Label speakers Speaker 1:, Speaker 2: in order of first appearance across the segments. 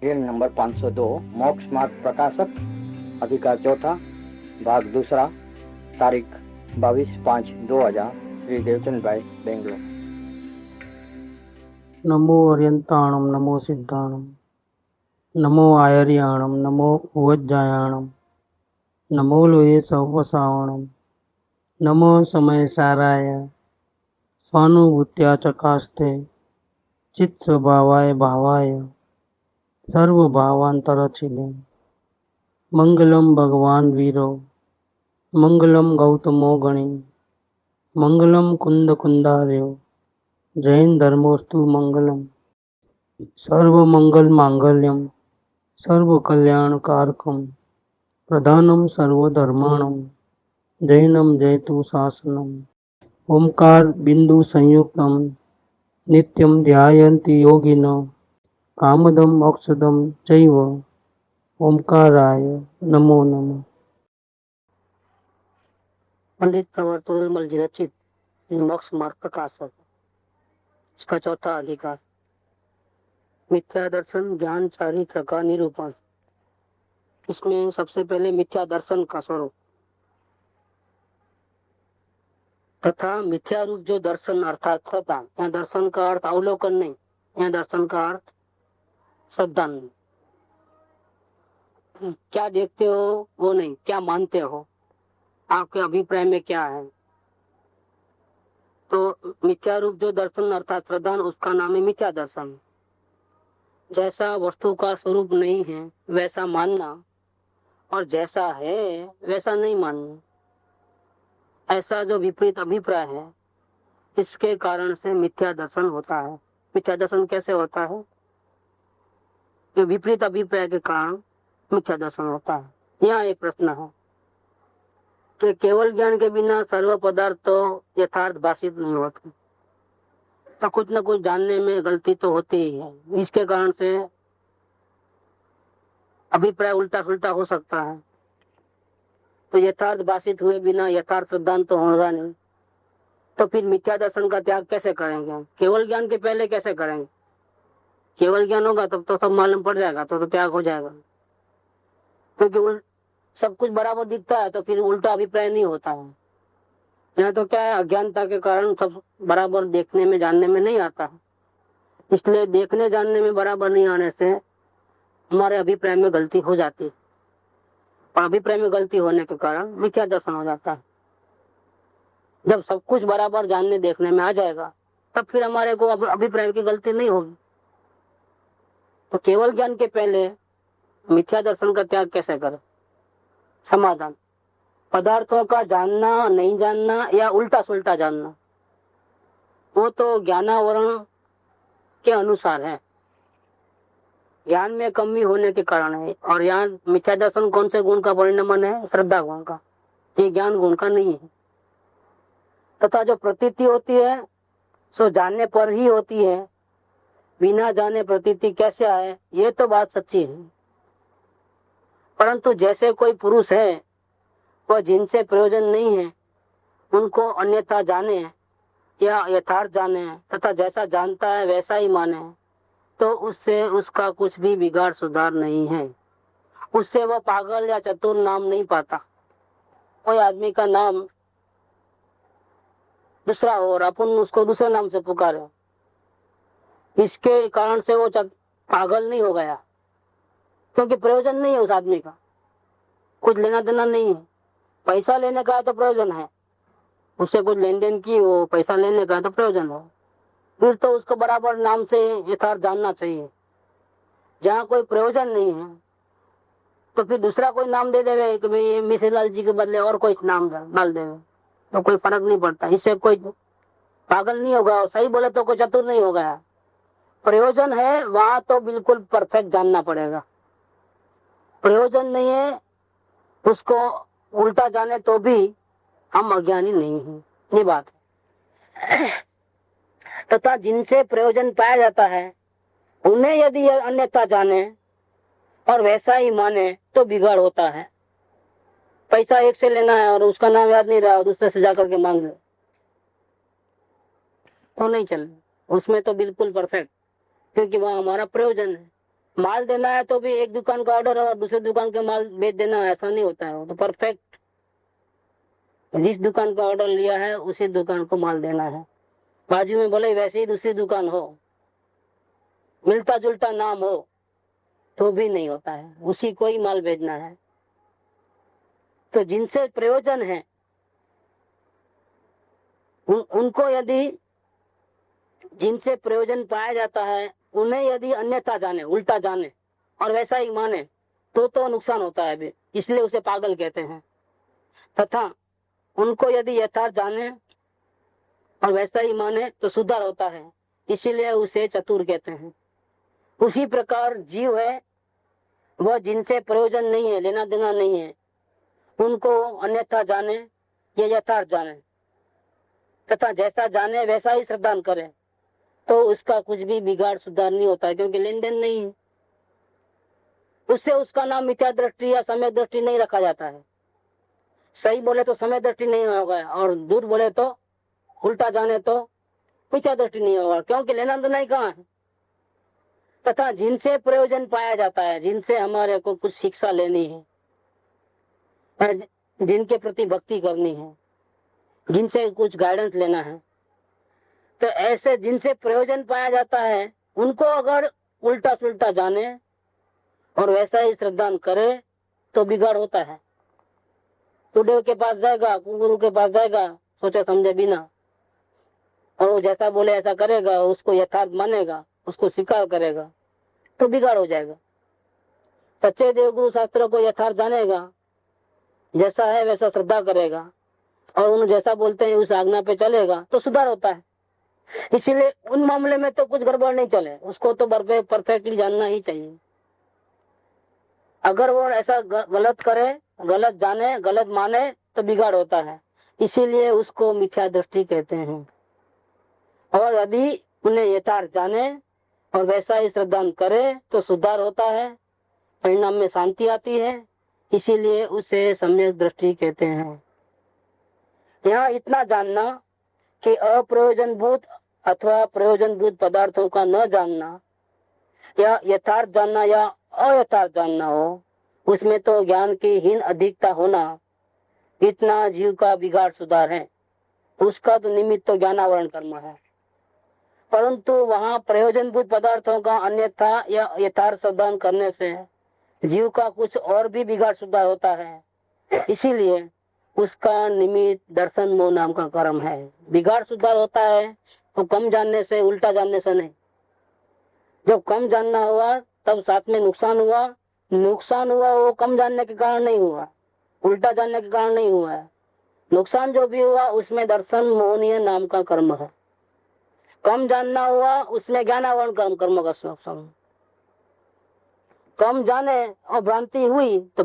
Speaker 1: खेल नंबर 502 मोक्ष मार्ग प्रकाशक अधिकार चौथा भाग दूसरा तारीख 22/5/2000 श्री देवचंद भाई बेंगलोर।
Speaker 2: नमो अर्यंताणम नमो सिद्धाणम नमो आयर्याणम नमो उवज्जायाणम नमो लोये सवसावणम नमो समय साराय स्वानुभूत्या चकास्ते चित्त स्वभावाय भावाय सर्वभावांतरचिले मंगलम भगवान वीरो मंगलम गौतमो गणे मंगलम कुंद कुंदार्यो जैन धर्मोस्तु मंगलम सर्वमंगल मांगल्यम सर्व कल्याण कारकम प्रधानम सर्वधर्माणम जैनम जयतु शासनम ओंकार बिंदु संयुक्तम नित्यम ध्यायन्ति योगिनो कामदम मोक्षदम चैव ओंकाराय नमो नमः।
Speaker 3: पंडित प्रवर्तन निर्मल जी रचित मोक्ष मार्ग प्रकाशक, इसका चौथा अधिकार मिथ्या दर्शन ज्ञान चारित्र का निरूपण। इसमें सबसे पहले मिथ्या दर्शन का स्वरूप तथा मिथ्या रूप जो दर्शन अर्थात श्रद्धा। यहाँ दर्शन का अर्थ अवलोकन नहीं, यहाँ दर्शन का अर्थ श्रद्धा नहीं। क्या देखते हो वो नहीं, क्या मानते हो, आपके अभिप्राय में क्या है। तो मिथ्या रूप जो दर्शन अर्थात श्रद्धा, उसका नाम है मिथ्या दर्शन। जैसा वस्तु का स्वरूप नहीं है वैसा मानना और जैसा है वैसा नहीं मानना, ऐसा जो विपरीत अभिप्राय है, इसके कारण से मिथ्या दर्शन होता है। मिथ्या दर्शन कैसे होता है? कि विपरीत अभिप्राय के कारण मिथ्या दर्शन होता है। यहाँ एक प्रश्न है कि केवल ज्ञान के बिना सर्व पदार्थ तो यथार्थ भाषित नहीं होते, तो कुछ न कुछ जानने में गलती तो होती ही है। इसके कारण से अभिप्राय उल्टा सुल्टा हो सकता है। तो यथार्थ भाषित हुए बिना यथार्थ सिद्धांत तो होगा नहीं, तो फिर मिथ्या दर्शन का त्याग कैसे करेंगे? केवल ज्ञान के पहले कैसे करेंगे? केवल ज्ञान होगा तब तो सब मालूम पड़ जाएगा, तो त्याग हो जाएगा। क्योंकि सब कुछ बराबर दिखता है तो फिर उल्टा अभिप्राय नहीं होता है। यहाँ तो क्या है, अज्ञानता के कारण सब बराबर देखने में जानने में नहीं आता है। इसलिए देखने जानने में बराबर नहीं आने से हमारे अभिप्राय में गलती हो जाती है, और अभिप्राय में गलती होने के कारण मिथ्या दर्शन हो जाता है। जब सब कुछ बराबर जानने देखने में आ जाएगा तब फिर हमारे को अभिप्राय की गलती नहीं होगी। तो केवल ज्ञान के पहले मिथ्या दर्शन का त्याग कैसे करें? समाधान, पदार्थों का जानना नहीं जानना या उल्टा सुल्टा जानना, वो तो ज्ञानावरण के अनुसार है, ज्ञान में कमी होने के कारण है। और यहाँ मिथ्या दर्शन कौन से गुण का परिणमन है? श्रद्धा गुण का, ये ज्ञान गुण का नहीं है। तथा जो प्रतीति होती है सो जानने पर ही होती है, बिना जाने प्रतीति कैसे आए, ये तो बात सच्ची है। परंतु जैसे कोई पुरुष है वह जिनसे प्रयोजन नहीं है उनको अन्यथा जाने या यथार्थ जाने तथा जैसा जानता है वैसा ही माने, तो उससे उसका कुछ भी बिगाड़ सुधार नहीं है। उससे वह पागल या चतुर नाम नहीं पाता। कोई आदमी का नाम दूसरा हो और अपन उसको दूसरे नाम से पुकारे, इसके कारण से वो पागल नहीं हो गया, क्योंकि प्रयोजन नहीं है उस आदमी का, कुछ लेना देना नहीं है। पैसा लेने का तो प्रयोजन है, उससे कुछ लेन देन की, वो पैसा लेने का तो प्रयोजन है, फिर तो उसको बराबर नाम से यथार्थ जानना चाहिए। जहाँ कोई प्रयोजन नहीं है तो फिर दूसरा कोई नाम दे देवे कि भाई मिसेलाल जी के बदले और कोई नाम डाल देवे, तो कोई फर्क नहीं पड़ता, इससे कोई पागल नहीं होगा और सही बोले तो कोई चतुर नहीं हो गया। प्रयोजन है वहां तो बिल्कुल परफेक्ट जानना पड़ेगा, प्रयोजन नहीं है उसको उल्टा जाने तो भी हम अज्ञानी नहीं हैं, ये बात है। तथा जिनसे प्रयोजन पाया जाता है उन्हें यदि अन्यथा जाने और वैसा ही माने तो बिगाड़ होता है। पैसा एक से लेना है और उसका नाम याद नहीं रहा और दूसरे से जाकर के मांग ले तो नहीं चले, उसमें तो बिल्कुल परफेक्ट, क्योंकि वहां हमारा प्रयोजन है। माल देना है तो भी एक दुकान का ऑर्डर और दूसरे दुकान के माल बेच देना, ऐसा नहीं होता है। वो तो परफेक्ट जिस दुकान का ऑर्डर लिया है उसी दुकान को माल देना है। बाजू में भले वैसे ही दूसरी दुकान हो, मिलता जुलता नाम हो, तो भी नहीं होता है, उसी को ही माल भेजना है। तो जिनसे प्रयोजन है उनको यदि जिनसे प्रयोजन पाया जाता है उन्हें यदि अन्यथा जाने, उल्टा जाने और वैसा ही माने तो नुकसान होता है भी, इसलिए उसे पागल कहते हैं। तथा उनको यदि यथार्थ जाने और वैसा ही माने तो सुधार होता है, इसीलिए उसे चतुर कहते हैं। उसी प्रकार जीव है, वह जिनसे प्रयोजन नहीं है, लेना देना नहीं है, उनको अन्यथा जाने या यथार्थ जाने तथा जैसा जाने वैसा ही श्रद्धान करे, तो उसका कुछ भी बिगाड़ सुधार नहीं होता है, क्योंकि लेन देन नहीं है। उससे उसका नाम मिथ्या दृष्टि या समय दृष्टि नहीं रखा जाता है। सही बोले तो समय दृष्टि नहीं होगा, और दूर बोले तो उल्टा जाने तो मिथ्या दृष्टि नहीं होगा, क्योंकि लेना देना ही कहाँ है। तथा जिनसे प्रयोजन पाया जाता है, जिनसे हमारे को कुछ शिक्षा लेनी है, जिनके प्रति भक्ति करनी है, जिनसे कुछ गाइडेंस लेना है, तो ऐसे जिनसे प्रयोजन पाया जाता है उनको अगर उल्टा सुल्टा जाने और वैसा ही श्रद्धान करे तो बिगाड़ होता है। सुदेव के पास जाएगा, गुरु के पास जाएगा सोचे समझे बिना, और वो जैसा बोले ऐसा करेगा, उसको यथार्थ मानेगा, उसको स्वीकार करेगा, तो बिगाड़ हो जाएगा। सच्चे देव गुरु शास्त्र को यथार्थ जानेगा, जैसा है वैसा श्रद्धा करेगा और उन जैसा बोलते हैं उस आज्ञा पे चलेगा, तो सुधार होता है। इसीलिए उन मामले में तो कुछ गड़बड़ नहीं चले, उसको तो परफेक्टली जानना ही चाहिए। अगर वो ऐसा गलत करे, गलत जाने, गलत माने, तो बिगाड़ होता है, इसीलिए उसको मिथ्या दृष्टि कहते हैं। और यदि उन्हें यथार्थ जाने और वैसा ही श्रद्धान करे तो सुधार होता है, परिणाम में शांति आती है, इसीलिए उसे सम्यक दृष्टि कहते हैं। यहाँ इतना जानना कि अप्रयोजनभूत अथवा प्रयोजनभूत पदार्थों का न जानना या यथार्थ जानना या अयथार्थ जानना हो, उसमें तो ज्ञान की हीन अधिकता होना, इतना जीव का बिगाड़ सुधार है। उसका तो निमित्त तो ज्ञानावरण कर्म है, परंतु वहाँ प्रयोजनभूत पदार्थों का अन्यथा या यथार्थ श्रद्धान करने से जीव का कुछ और भी बिगाड़ सुधार होता है। इसीलिए उसका निमित्त दर्शन मोह नाम का कर्म है। बिगाड़ सुधार होता है तो कम जानने से, उल्टा जानने से नहीं। जब कम जानना हुआ तब साथ में नुकसान हुआ, वो कम जानने के कारण नहीं हुआ, उल्टा जानने के कारण नहीं हुआ है। नुकसान जो भी हुआ उसमें दर्शन मोहनीय नाम का कर्म है। कम जानना हुआ उसमें ज्ञानावरण कर्म का स्वभाव। कम जाने और भ्रांति हुई तो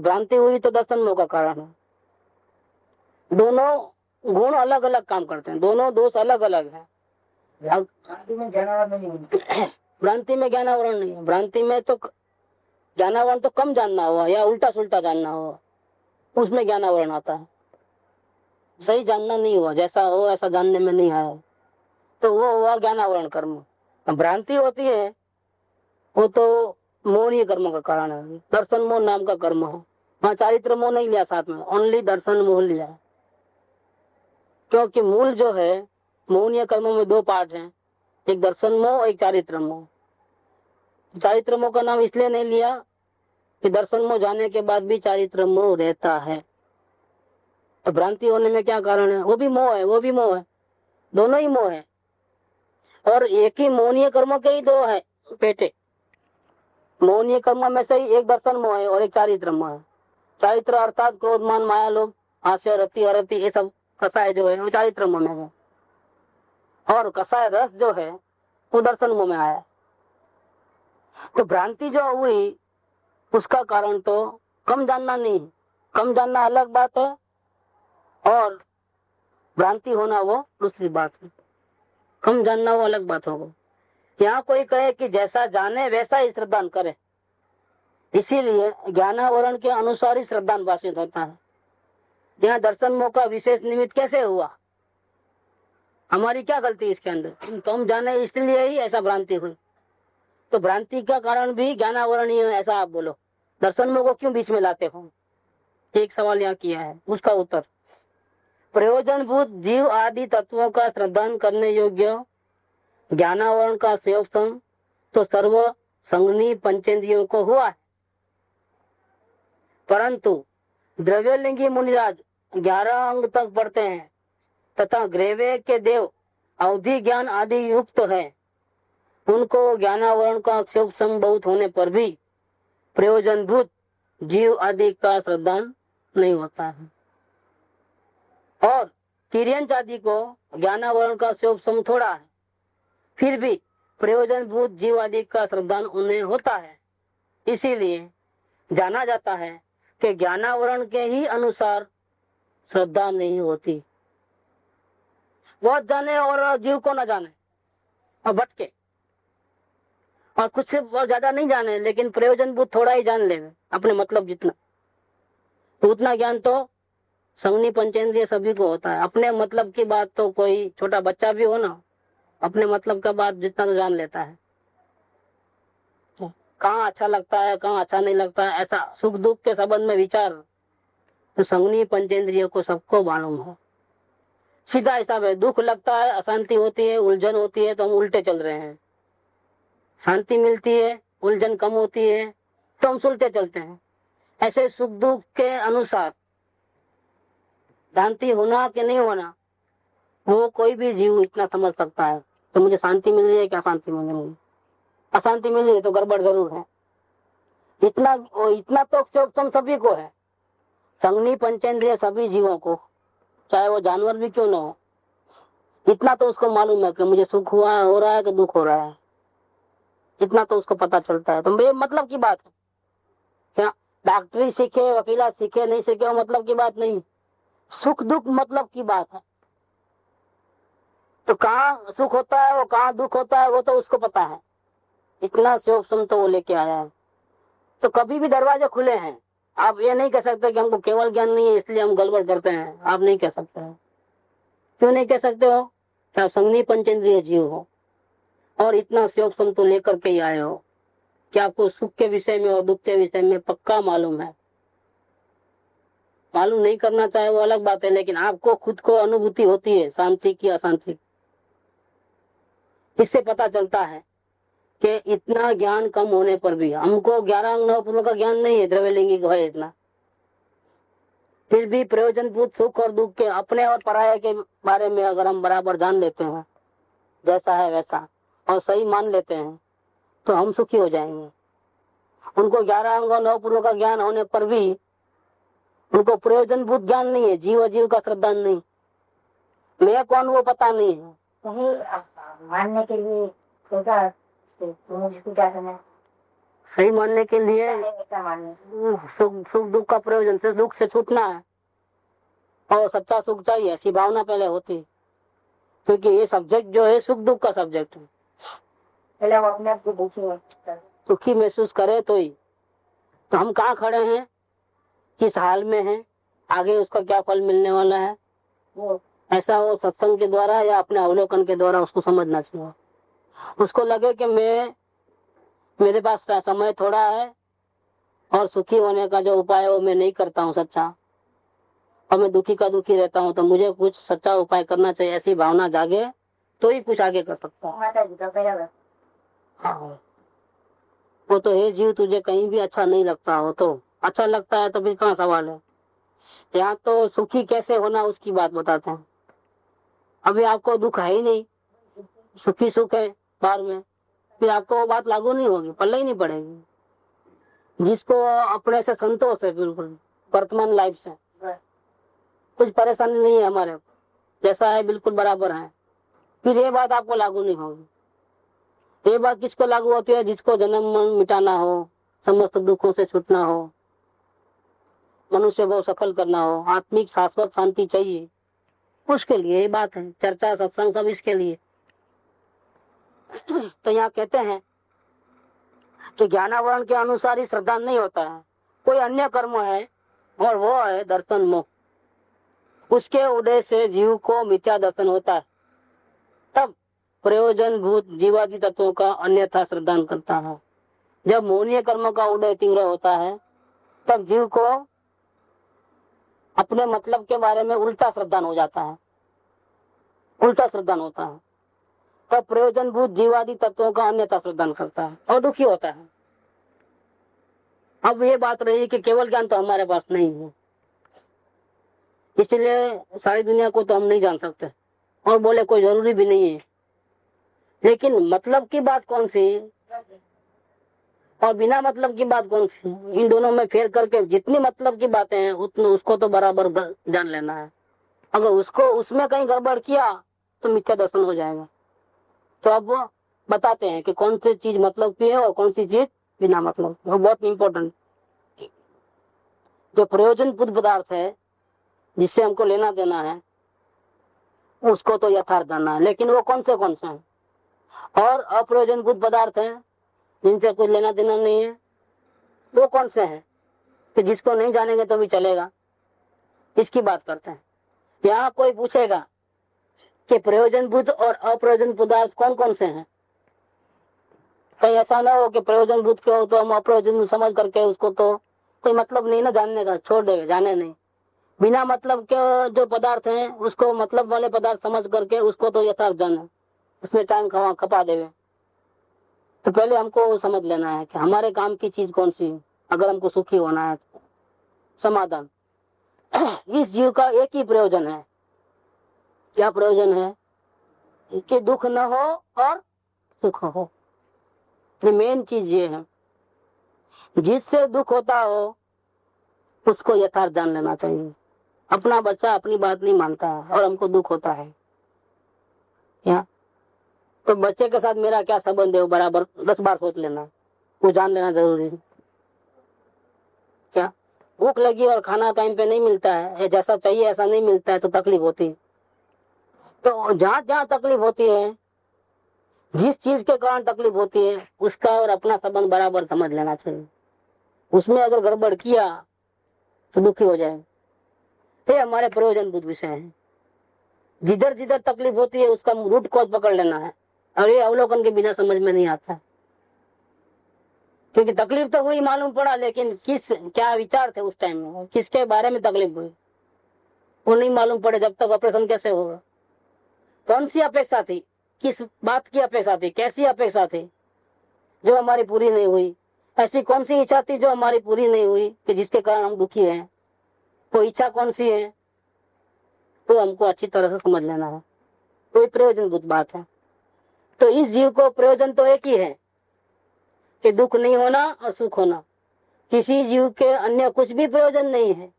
Speaker 3: दर्शन मोह का कारण है। दोनों गुण अलग अलग काम करते हैं, दोनों दोष अलग अलग है। भ्रांति में ज्ञानावरण नहीं है, भ्रांति में तो ज्ञानावरण तो कम जानना हुआ या उल्टा सुल्टा जानना हुआ, उसमें ज्ञानावरण आता है। सही जानना नहीं हुआ, जैसा हो ऐसा जानने में नहीं आया, तो वो हुआ ज्ञानावरण कर्म। भ्रांति होती है वो तो मोहनीय कर्म का कारण है, दर्शन मोह नाम का कर्म है। वहाँ चारित्र मोह नहीं लिया साथ में, ओनली दर्शन मोह लिया, क्योंकि मूल जो है मोहनीय कर्मों में दो पार्ट हैं, एक दर्शन मोह, एक चारित्र मोह। चारित्र मोह का नाम इसलिए नहीं लिया कि दर्शन मोह जाने के बाद भी चारित्र मोह रहता है। तो भ्रांति होने में क्या कारण है? वो भी मोह है, दोनों ही मोह है। और एक ही मोहनीय कर्मों के ही दो है पेटे। मोहनीय कर्म में से ही एक दर्शन मोह है और एक चारित्र मोह है। चारित्र अर्थात क्रोध मान माया लोभ हास्य रति अरति, ये सब कसाय जो है वो चारित्र मोह में है, और कसाय रस जो है वो दर्शन मोह में आया। तो भ्रांति जो हुई उसका कारण तो कम जानना नहीं, कम जानना अलग बात है और भ्रांति होना वो दूसरी बात है। कम जानना वो अलग बात होगा। यहाँ कोई कहे कि जैसा जाने वैसा ही श्रद्धान करे, इसीलिए ज्ञानावरण के अनुसार ही श्रद्धान भाषित होता है। यहाँ दर्शन मोह का विशेष निमित्त कैसे हुआ? हमारी क्या गलती इसके अंदर? कम जाने इसलिए ही ऐसा भ्रांति हुई। तो भ्रांति का कारण भी ज्ञानावरण ही है, ऐसा आप बोलो। दर्शन में को क्यों बीच में लाते हो? एक सवाल यहाँ किया है, उसका उत्तर। प्रयोजनभूत जीव आदि तत्वों का श्रद्धान करने योग्य ज्ञानावरण का संयोग तो सर्व संगनी पंचेंद्रियों को हुआ है, परंतु द्रव्यलिंगी मुनिराज 11 अंग तक पढ़ते हैं तथा ग्रेवे के देव अवधि ज्ञान आदि युक्त है, उनको ज्ञानावरण का अक्षोभ बहुत होने पर भी प्रयोजनभूत जीव आदि का श्रद्धान नहीं होता है। और तिर्यंच आदि को ज्ञानावरण का अक्षोभ थोड़ा है, फिर भी प्रयोजनभूत जीव आदि का श्रद्धान उन्हें होता है। इसीलिए जाना जाता है कि ज्ञानावरण के ही अनुसार श्रद्धा नहीं होती। बहुत जाने और जीव को न जाने और भटके, और कुछ से बहुत ज्यादा नहीं जाने, लेकिन प्रयोजनभूत थोड़ा ही जान ले अपने मतलब जितना, तो उतना ज्ञान तो संगनी पंचेंद्रिय सभी को होता है। अपने मतलब की बात तो कोई छोटा बच्चा भी हो ना, अपने मतलब का बात जितना तो जान लेता है। कहाँ अच्छा लगता है, कहाँ अच्छा नहीं लगता है, ऐसा सुख दुख के संबंध में विचार तो संगनी पंचेंद्रियों को सबको मालूम हो। सीधा हिसाब है, दुख लगता है, अशांति होती है, उलझन होती है तो हम उल्टे चल रहे हैं, शांति मिलती है, उलझन कम होती है तो हम सुलटे चलते हैं। ऐसे सुख दुख के अनुसार शांति होना कि नहीं होना वो कोई भी जीव इतना समझ सकता है। तो मुझे शांति मिल रही है क्या शांति मिल रही है, अशांति मिल रही है तो गड़बड़ जरूर है। इतना तो तुम सभी को है, संगनी पंचेंद्रिय सभी जीवों को, चाहे वो जानवर भी क्यों न हो, इतना तो उसको मालूम है कि मुझे सुख हुआ हो रहा है कि दुख हो रहा है, इतना तो उसको पता चलता है। तो मेरे मतलब की बात है क्या डॉक्टरी सीखे, वकीला सीखे, नहीं सीखे वो मतलब की बात नहीं, सुख दुख मतलब की बात है। तो कहाँ सुख होता है, वो कहाँ दुख होता है, वो तो उसको पता है। इतना शोभ तो वो लेके आया है। तो कभी भी दरवाजे खुले हैं, आप ये नहीं कह सकते कि हमको केवल ज्ञान नहीं है इसलिए हम गड़बड़ करते हैं, आप नहीं कह सकते हो। क्यों नहीं कह सकते हो? कि आप संगनी पंचेंद्रिय जीव हो और इतना शोभ तो लेकर के ही आए हो कि आपको सुख के विषय में और दुख के विषय में पक्का मालूम है। मालूम नहीं करना चाहे वो अलग बात है, लेकिन आपको खुद को अनुभूति होती है शांति की अशांति। इससे पता चलता है कि इतना ज्ञान कम होने पर भी, हमको 11 अंग 9 पूर्व का ज्ञान नहीं है, द्रव्यलिंगी को है इतना, फिर भी प्रयोजनभूत सुख और दुख के अपने और पराये के बारे में अगर हम बराबर जान लेते हैं, जैसा है वैसा, और सही मान लेते हैं तो हम सुखी हो जाएंगे। उनको 11 अंग और 9 पूर्व का ज्ञान होने पर भी उनको प्रयोजनभूत ज्ञान नहीं है, जीव अजीव का श्रद्धान नहीं, मैं कौन वो पता नहीं है।
Speaker 4: मानने के लिए क्या करना है?
Speaker 3: सही मानने के लिए सुख दुख का प्रयोजन से दुख से छूटना है और सच्चा सुख चाहिए, ऐसी भावना पहले होती, क्योंकि ये सब्जेक्ट जो है सुख दुख का सब्जेक्ट है।
Speaker 4: पहले वो अपने आप को
Speaker 3: सुखी महसूस करे तो ही। तो हम कहाँ खड़े हैं, किस हाल में हैं, आगे उसका क्या फल मिलने वाला है, वो ऐसा वो सत्संग के द्वारा या अपने अवलोकन के द्वारा उसको समझना चाहिए। उसको लगे कि मेरे पास समय थोड़ा है और सुखी होने का जो उपाय है वो मैं नहीं करता हूँ सच्चा, और मैं दुखी का दुखी रहता हूँ, तो मुझे कुछ सच्चा उपाय करना चाहिए, ऐसी भावना जागे तो ही कुछ आगे कर सकता है। हाँ, वो तो हे जीव तुझे कहीं भी अच्छा नहीं लगता हो तो अच्छा लगता है तो फिर कहाँ सवाल है। यहाँ तो सुखी कैसे होना उसकी बात बताते हैं। अभी आपको दुख है ही नहीं, सुखी सुख है बाहर में, फिर आपको वो बात लागू नहीं होगी, पल्ले ही नहीं पड़ेगी। जिसको अपने से संतोष है, बिल्कुल वर्तमान लाइफ से कुछ परेशानी नहीं है, हमारे जैसा है बिल्कुल बराबर है, फिर ये बात आपको लागू नहीं होगी। ये बात किसको लागू होती है? जिसको जन्म मन मिटाना हो, समस्त दुखों से छूटना हो, मनुष्य को सफल करना हो, आत्मिक शाश्वत शांति चाहिए, उसके लिए ये बात है। चर्चा सत्संग सब इसके लिए। तो यहाँ कहते हैं कि ज्ञानावरण के अनुसार ही श्रद्धा नहीं होता है, कोई अन्य कर्म है और वो है दर्शन मोह। उसके उदय से जीव को मिथ्या दर्शन होता है, तब प्रयोजन भूत जीवादि तत्वों का अन्यथा श्रद्धान करता है। जब मोहनीय कर्म का उदय तीव्र होता है तब जीव को अपने मतलब के बारे में उल्टा श्रद्धान हो जाता है, उल्टा श्रद्धान होता है। तब प्रयोजन भूत जीवादि तत्वों का अन्यथा श्रद्धान करता है और दुखी होता है। अब ये बात रही कि केवल ज्ञान तो हमारे पास नहीं है, इसलिए सारी दुनिया को तो हम नहीं जान सकते और बोले कोई जरूरी भी नहीं है। लेकिन मतलब की बात कौन सी और बिना मतलब की बात कौन सी, इन दोनों में फेर करके जितनी मतलब की बातें हैं उतने उसको तो बराबर जान लेना है। अगर उसको उसमें कहीं गड़बड़ किया तो मिथ्या दर्शन हो जाएगा। तो अब वो बताते हैं कि कौन सी चीज मतलब की है और कौन सी चीज बिना मतलब, वो बहुत इंपॉर्टेंट। जो प्रयोजन बुद्ध पदार्थ है जिससे हमको लेना देना है उसको तो यथार्थ जानना है, लेकिन वो कौन से हैं। और अप्रयोजन बुद्ध पदार्थ है जिनसे कोई लेना देना नहीं है, वो कौन से हैं कि जिसको नहीं जानेंगे तो भी चलेगा, इसकी बात करते हैं। यहाँ कोई पूछेगा कि प्रयोजन बुद्ध और अप्रयोजन पदार्थ कौन कौन से हैं, कहीं ऐसा ना हो कि प्रयोजन बुद्ध के हो तो हम अप्रयोजन समझ करके उसको तो कोई मतलब नहीं ना जानने का, छोड़ देगा, जाने नहीं। बिना मतलब के जो पदार्थ हैं उसको मतलब वाले पदार्थ समझ करके उसको तो यथार्थ जाना, उसमें टाइम खपा देवे। तो पहले हमको समझ लेना है कि हमारे काम की चीज कौन सी है। अगर हमको सुखी होना है तो समाधान इस जीव का एक ही प्रयोजन है। क्या प्रयोजन है? कि दुख न हो और सुख हो। ये मेन चीज ये है। जिससे दुख होता हो उसको यथार्थ जान लेना चाहिए। अपना बच्चा अपनी बात नहीं मानता है और हमको दुख होता है, क्या तो बच्चे के साथ मेरा क्या संबंध है वो बराबर 10 बार सोच लेना, वो जान लेना जरूरी है। क्या भूख लगी और खाना टाइम पे नहीं मिलता है, जैसा चाहिए ऐसा नहीं मिलता है तो तकलीफ होती है। तो जहां जहां तकलीफ होती है, जिस चीज के कारण तकलीफ होती है उसका और अपना संबंध बराबर समझ लेना चाहिए। उसमें अगर गड़बड़ किया तो दुखी हो जाए। ये हमारे प्रयोजन बुद्ध विषय है। जिधर जिधर तकलीफ होती है उसका रूट कॉज पकड़ लेना है और ये अवलोकन के बिना समझ में नहीं आता है। क्योंकि तकलीफ तो हुई मालूम पड़ा, लेकिन क्या विचार थे उस टाइम में, किसके बारे में तकलीफ हुई वो नहीं मालूम पड़े जब तक ऑपरेशन कैसे होगा। कौन सी अपेक्षा थी, किस बात की अपेक्षा थी, कैसी अपेक्षा थी जो हमारी पूरी नहीं हुई, ऐसी कौन सी इच्छा थी जो हमारी पूरी नहीं हुई कि जिसके कारण हम दुखी हैं। वो इच्छा कौन सी है तो हमको अच्छी तरह से समझ लेना है। कोई प्रयोजन बुद्ध बात है। तो इस जीव को प्रयोजन तो एक ही है कि दुख नहीं होना और सुख होना। किसी जीव के अन्य कुछ भी प्रयोजन नहीं है।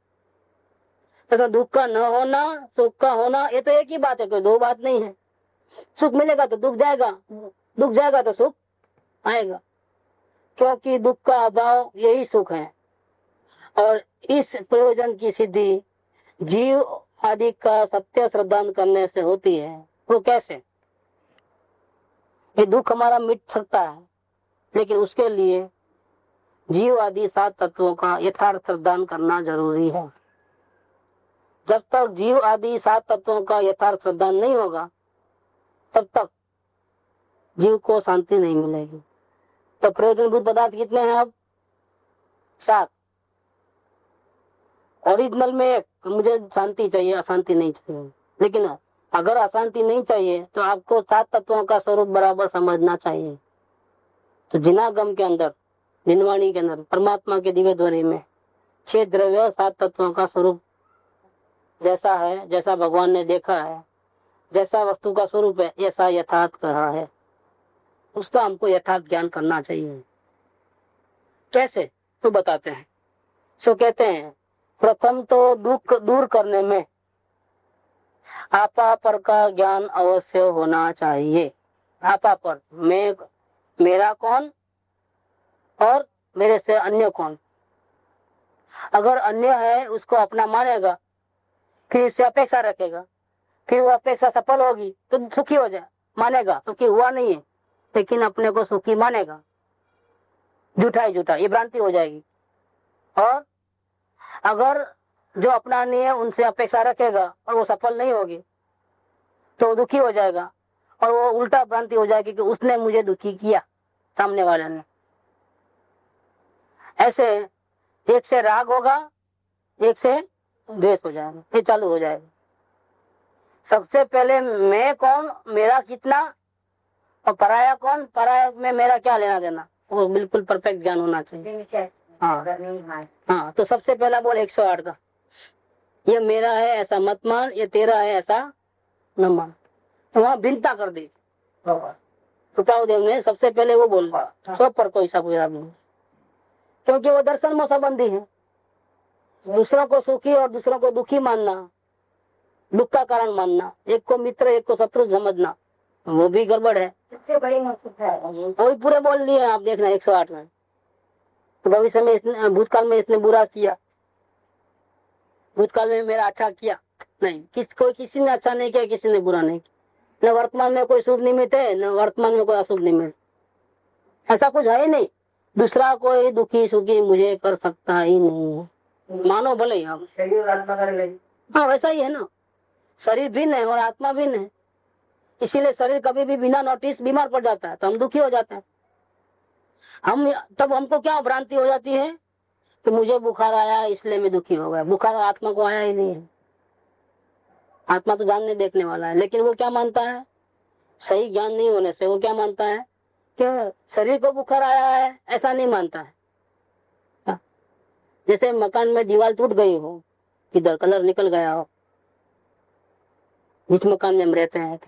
Speaker 3: तो दुख का न होना सुख का होना ये तो एक ही बात है, कोई दो बात नहीं है। सुख मिलेगा तो दुख जाएगा, दुख जाएगा तो सुख आएगा, क्योंकि दुख का अभाव यही सुख है। और इस प्रयोजन की सिद्धि जीव आदि का सत्य श्रद्धान करने से होती है। वो कैसे? ये दुख हमारा मिट सकता है, लेकिन उसके लिए जीव आदि 7 तत्वों का यथार्थ श्रद्धान करना जरूरी है। जब तक जीव आदि 7 तत्वों का यथार्थ श्रद्धान नहीं होगा तब तक जीव को शांति नहीं मिलेगी। तो प्रयोजनभूत पदार्थ कितने हैं अब? 7। ओरिजिनल में एक, मुझे शांति चाहिए, अशांति नहीं चाहिए। लेकिन अगर अशांति नहीं चाहिए तो आपको 7 तत्वों का स्वरूप बराबर समझना चाहिए। तो जिनागम के अंदर, जिनवाणी के अंदर, परमात्मा के दिव्य ध्वनि में 6 द्रव्य 7 तत्वों का स्वरूप जैसा है, जैसा भगवान ने देखा है, जैसा वस्तु का स्वरूप है, ऐसा यथार्थ कहा है, उसका हमको यथार्थ ज्ञान करना चाहिए। कैसे? तो बताते हैं। सो कहते हैं प्रथम तो दुख दूर करने में आपा पर का ज्ञान अवश्य होना चाहिए। आपा पर, मैं, मेरा कौन और मेरे से अन्य कौन। अगर अन्य है उसको अपना मानेगा, फिर इससे अपेक्षा रखेगा, फिर वो अपेक्षा सफल होगी तो सुखी हो जाए, मानेगा। सुखी हुआ नहीं है लेकिन अपने को सुखी मानेगा, झूठा ही झूठा, ये भ्रांति हो जाएगी। और अगर जो अपना नहीं है उनसे अपेक्षा रखेगा और वो सफल नहीं होगी तो दुखी हो जाएगा और वो उल्टा भ्रांति हो जाएगी कि उसने मुझे दुखी किया, सामने वाले ने। ऐसे एक से राग होगा, एक से द्वेष हो जाएगा, ये चालू हो जाएगा। सबसे पहले मैं कौन, मेरा कितना, और पराया कौन, पराया में मेरा क्या लेना देना, वो बिल्कुल परफेक्ट ज्ञान होना चाहिए। हाँ, तो सबसे पहला बोल 108 का, ये मेरा है ऐसा मत मान, ये तेरा है ऐसा न मान। तो वहां भिन्नता कर दी सुखदेव ने। सबसे पहले वो बोल रहा सब पर कोई सा नहीं, क्योंकि वो दर्शन में संबंधी है। दूसरों को सुखी और दूसरों को दुखी मानना, दुख का कारण मानना, एक को मित्र एक को शत्रु समझना, वो भी गड़बड़ है।
Speaker 4: सबसे बड़ी मुसीबत है
Speaker 3: वही पूरे बोल लिए आप देखना 108 में। तो भविष्य में इसने, भूतकाल में इसने बुरा किया, भूतकाल में मेरा अच्छा किया नहीं, कोई किसी ने अच्छा नहीं किया, किसी ने बुरा नहीं किया। न वर्तमान में कोई शुभ निमित्त है, न वर्तमान में कोई अशुभ निमित्त, ऐसा कुछ है ही नहीं। दूसरा कोई दुखी सुखी मुझे कर सकता ही नहीं है, मानो भले ही आप।
Speaker 4: शरीर आत्मा कर ले।
Speaker 3: हाँ, वैसा ही है ना, शरीर भिन्न है और आत्मा भिन्न है। इसीलिए शरीर कभी भी बिना नोटिस बीमार पड़ जाता है तो हम दुखी हो जाते हैं। हम तब हमको क्या भ्रांति हो जाती है कि मुझे बुखार आया इसलिए मैं दुखी हो गया। बुखार आत्मा को आया ही नहीं है, आत्मा तो जानने देखने वाला है। लेकिन वो क्या मानता है, सही ज्ञान नहीं होने से वो क्या मानता है कि शरीर को बुखार आया है, ऐसा नहीं मानता है। जैसे मकान में दीवार टूट गई हो, इधर कलर निकल गया हो, जिस मकान में हम रहते हैं,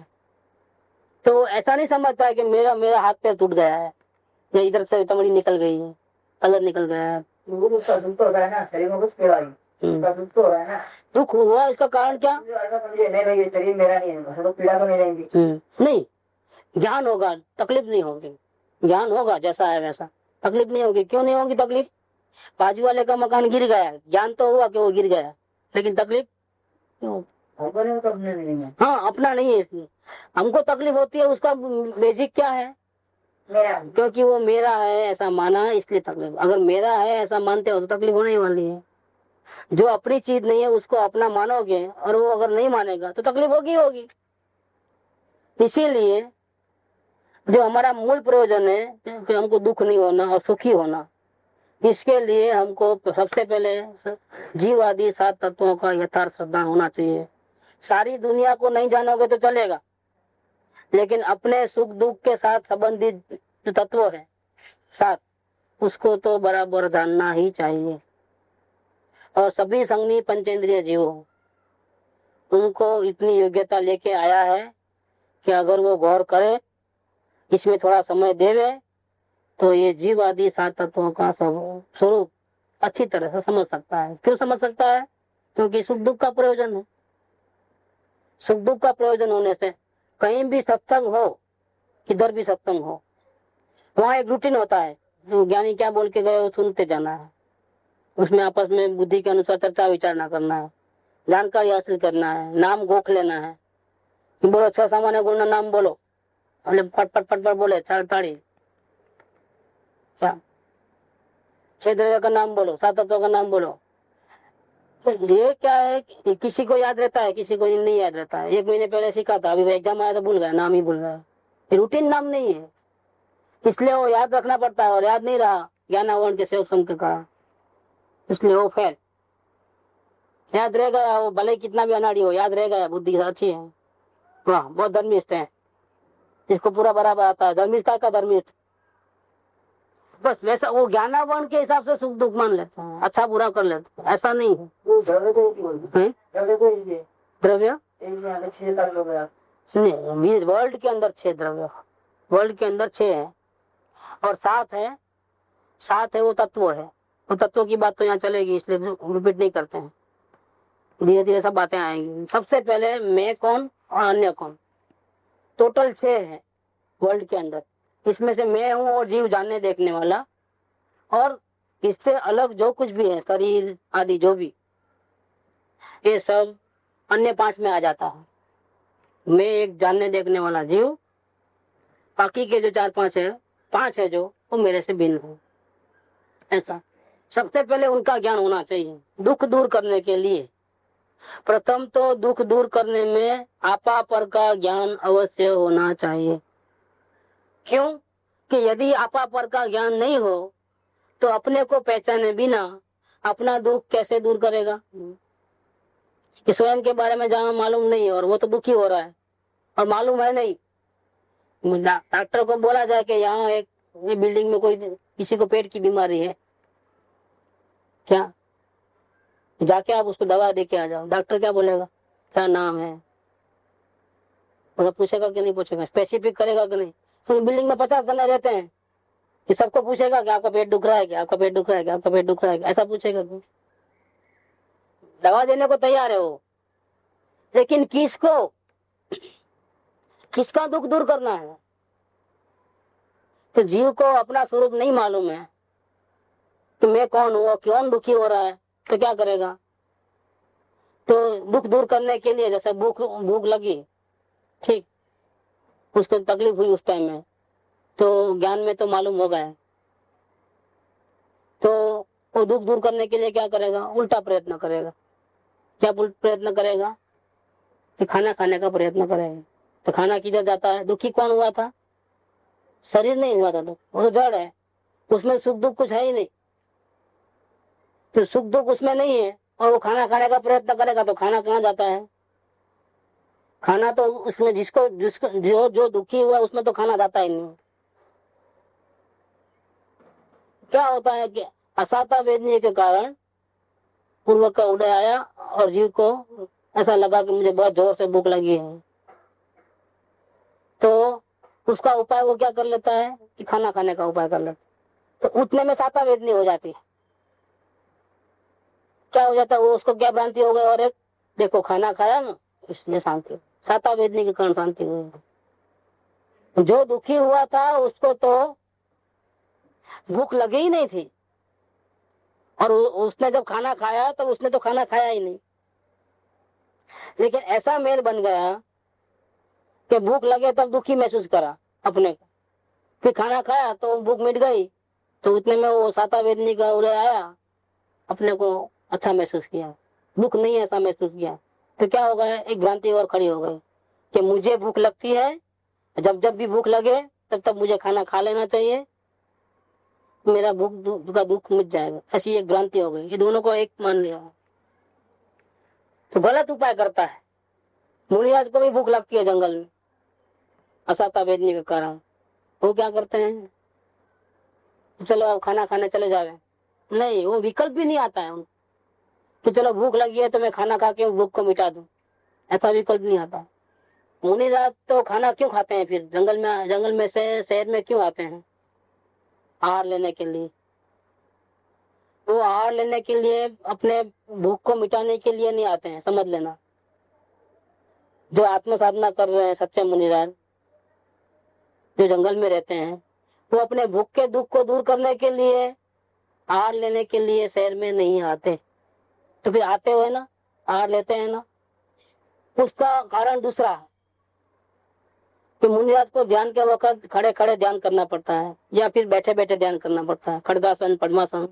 Speaker 3: तो ऐसा नहीं समझता है कि मेरा हाथ पैर टूट गया है या इधर से चमड़ी निकल गई है, कलर निकल गया है।
Speaker 4: दुख तो हो रहा है ना, शरीर में कुछ पीड़ा दुख तो हो रहा है ना।
Speaker 3: दुख हुआ, इसका कारण क्या?
Speaker 4: ऐसा समझे नहीं भाई ये शरीर मेरा नहीं है, तो पीड़ा तो नहीं रहेगी।
Speaker 3: नहीं, ज्ञान होगा, तकलीफ नहीं होगी। ज्ञान होगा जैसा है वैसा, तकलीफ नहीं होगी। क्यों नहीं होगी तकलीफ? बाजू वाले का मकान गिर गया, ज्ञान तो हुआ कि वो गिर गया, लेकिन तकलीफ क्यों? हाँ, अपना नहीं है, इसलिए हमको तकलीफ होती है। उसका बेसिक क्या है?
Speaker 4: मेरा।
Speaker 3: क्योंकि वो मेरा है ऐसा माना, इसलिए तकलीफ। अगर मेरा है ऐसा मानते हो तो तकलीफ होने वाली है। जो अपनी चीज नहीं है उसको अपना मानोगे और वो अगर नहीं मानेगा तो तकलीफ होगी। इसीलिए जो हमारा मूल प्रयोजन है कि हमको दुख नहीं होना और सुखी होना, इसके लिए हमको सबसे पहले जीव आदि 7 तत्वों का यथार्थ श्रद्धा होना चाहिए। सारी दुनिया को नहीं जानोगे तो चलेगा, लेकिन अपने सुख दुख के साथ संबंधित जो तत्व है 7, उसको तो बराबर जानना ही चाहिए। और सभी संगनी पंचेंद्रिय जीव उनको इतनी योग्यता लेके आया है कि अगर वो गौर करे, इसमें थोड़ा समय देवे, तो ये जीव आदि 7 तत्वों का स्वरूप अच्छी तरह से समझ सकता है। क्यों समझ सकता है? क्योंकि सुख दुख का प्रयोजन है। सुख दुख का प्रयोजन होने से कहीं भी सत्संग हो, किधर भी सत्संग हो, वहाँ एक रूटीन होता है। जो ज्ञानी क्या बोल के गए वो सुनते जाना है, उसमें आपस में बुद्धि के अनुसार चर्चा विचारना करना है, जानकारी हासिल करना है, नाम गोख लेना है। बोलो 6 सामान्य गुण नाम बोलो, पट पट पट पट बोले 4 ताड़ी, क्या 6 द्रव्य का नाम बोलो, 7 तत्वों का नाम बोलो। तो ये क्या है कि किसी को याद रहता है, किसी को नहीं याद रहता है। 1 महीने पहले सीखा था, अभी एग्जाम आया तो भूल गया, नाम ही भूल गया। ये रूटीन नाम नहीं है, इसलिए वो याद रखना पड़ता है और याद नहीं रहा ज्ञानावरण के सेवक संघ के कारण, इसलिए वो फेल। याद रह गया, वो भले कितना भी अनाड़ी हो, याद रह गया, बुद्धि अच्छी है, वाह बहुत धर्मिष्ठ है, इसको पूरा बराबर आता है। धर्मिष्ठ का धर्मिष्ठ, बस वैसा वो ज्ञानावरण के हिसाब से सुख दुख मान लेता है, अच्छा बुरा कर लेता है। ऐसा नहीं है। द्रव्य सुनिए, वर्ल्ड के अंदर 6 द्रव्य, वर्ल्ड के अंदर 6 है और 7 है। 7 है वो तत्व है। वो तत्वों की बात तो यहाँ चलेगी, इसलिए रिपीट नहीं करते हैं, धीरे धीरे सब बातें आएंगी। सबसे पहले मैं कौन और अन्य कौन, टोटल 6 है वर्ल्ड के अंदर। इसमें से मैं हूँ और जीव जानने देखने वाला, और इससे अलग जो कुछ भी है शरीर आदि जो भी, ये सब अन्य 5 में आ जाता है। मैं एक जानने देखने वाला जीव, बाकी के जो 4-5 है, 5 है जो वो मेरे से भिन्न है। ऐसा सबसे पहले उनका ज्ञान होना चाहिए। दुख दूर करने के लिए प्रथम तो दुख दूर करने में आपा पर का ज्ञान अवश्य होना चाहिए। क्यों कि यदि आपा पर का ज्ञान नहीं हो तो अपने को पहचाने बिना अपना दुख कैसे दूर करेगा? कि स्वयं के बारे में जहाँ मालूम नहीं है और वो तो दुखी हो रहा है और मालूम है नहीं। डॉक्टर को बोला जाए कि यहाँ एक बिल्डिंग में कोई किसी को पेट की बीमारी है, क्या जाके आप उसको दवा दे के आ जाओ, डॉक्टर क्या बोलेगा? क्या नाम है? मतलब पूछेगा कि नहीं पूछेगा? स्पेसिफिक करेगा कि नहीं? तो बिल्डिंग में 50 जने रहते हैं कि सबको पूछेगा कि आपका पेट दुख रहा है क्या, आपका पेट दुख रहा है क्या, आपका पेट दुख रहा है क्या? ऐसा पूछेगा क्यों? दवा देने को तैयार है वो, लेकिन किसका दुख दूर करना है? तो जीव को अपना स्वरूप नहीं मालूम है तो मैं कौन हूँ, कौन दुखी हो रहा है, तो क्या करेगा? तो दुख दूर करने के लिए जैसे भूख लगी, ठीक, उसको तकलीफ हुई उस टाइम में, तो ज्ञान में तो मालूम हो गया, तो वो दुख दूर करने के लिए क्या करेगा? उल्टा प्रयत्न करेगा। क्या प्रयत्न करेगा? कि खाना खाने का प्रयत्न करेगा। तो खाना किधर जाता है? दुखी कौन हुआ था? शरीर नहीं हुआ था, तो वो तो जड़ है, उसमें सुख दुख कुछ है ही नहीं। तो सुख दुख उसमें नहीं है और वो खाना खाने का प्रयत्न करेगा तो खाना कहाँ जाता है? खाना तो उसमें जिसको जो दुखी हुआ उसमें तो खाना जाता ही नहीं। क्या होता है कि असाता वेदनी के कारण पूर्व का उदय आया और जीव को ऐसा लगा कि मुझे बहुत जोर से भूख लगी है, तो उसका उपाय वो क्या कर लेता है कि खाना खाने का उपाय कर लेता है। तो उठने में साता वेदनी हो जाती है। क्या हो जाता है? वो उसको क्या भ्रांति हो गई? और एक देखो खाना खाया ना इसलिए शांति, साता वेदनी के कारण शांति हुई। जो दुखी हुआ था उसको तो भूख लगी ही नहीं थी और उसने जब खाना खाया तो उसने तो खाना खाया ही नहीं, लेकिन ऐसा मेल बन गया कि भूख लगे तब दुखी महसूस करा अपने को, फिर खाना खाया तो भूख मिट गई, तो उतने में वो साता वेदनी का उदय आया, अपने को अच्छा महसूस किया, दुख नहीं ऐसा महसूस किया। तो क्या हो गया? एक भ्रांति और खड़ी हो गई कि मुझे भूख लगती है, जब जब भी भूख लगे तब तब मुझे खाना खा लेना चाहिए, मेरा भूख का दुख मिट जाएगा। ऐसी एक भ्रांति हो गई। ये दोनों को एक मान लिया तो गलत उपाय करता है। मुनिराज को भी भूख लगती है जंगल में असाता वेदनी के कारण, वो क्या करते हैं? चलो अब खाना खाने चले जावे, नहीं, वो विकल्प भी नहीं आता है उनको कि चलो भूख लगी है तो मैं खाना खा के भूख को मिटा दूं, ऐसा विकल्प नहीं आता। मुनिराज तो खाना क्यों खाते हैं? फिर जंगल में से शहर में क्यों आते हैं? आहार लेने के लिए। वो आहार लेने के लिए अपने भूख को मिटाने के लिए नहीं आते हैं, समझ लेना। जो आत्म साधना कर रहे हैं सच्चे मुनिराज, जो जंगल में रहते हैं, वो अपने भूख के दुख को दूर करने के लिए आहार लेने के लिए शहर में नहीं आते। तो फिर आते हुए ना आहार लेते हैं ना, उसका कारण दूसरा है कि मुनिराज को ध्यान के वक्त खड़े खड़े ध्यान करना पड़ता है या फिर बैठे बैठे ध्यान करना पड़ता है, खड़गासन पद्मासन।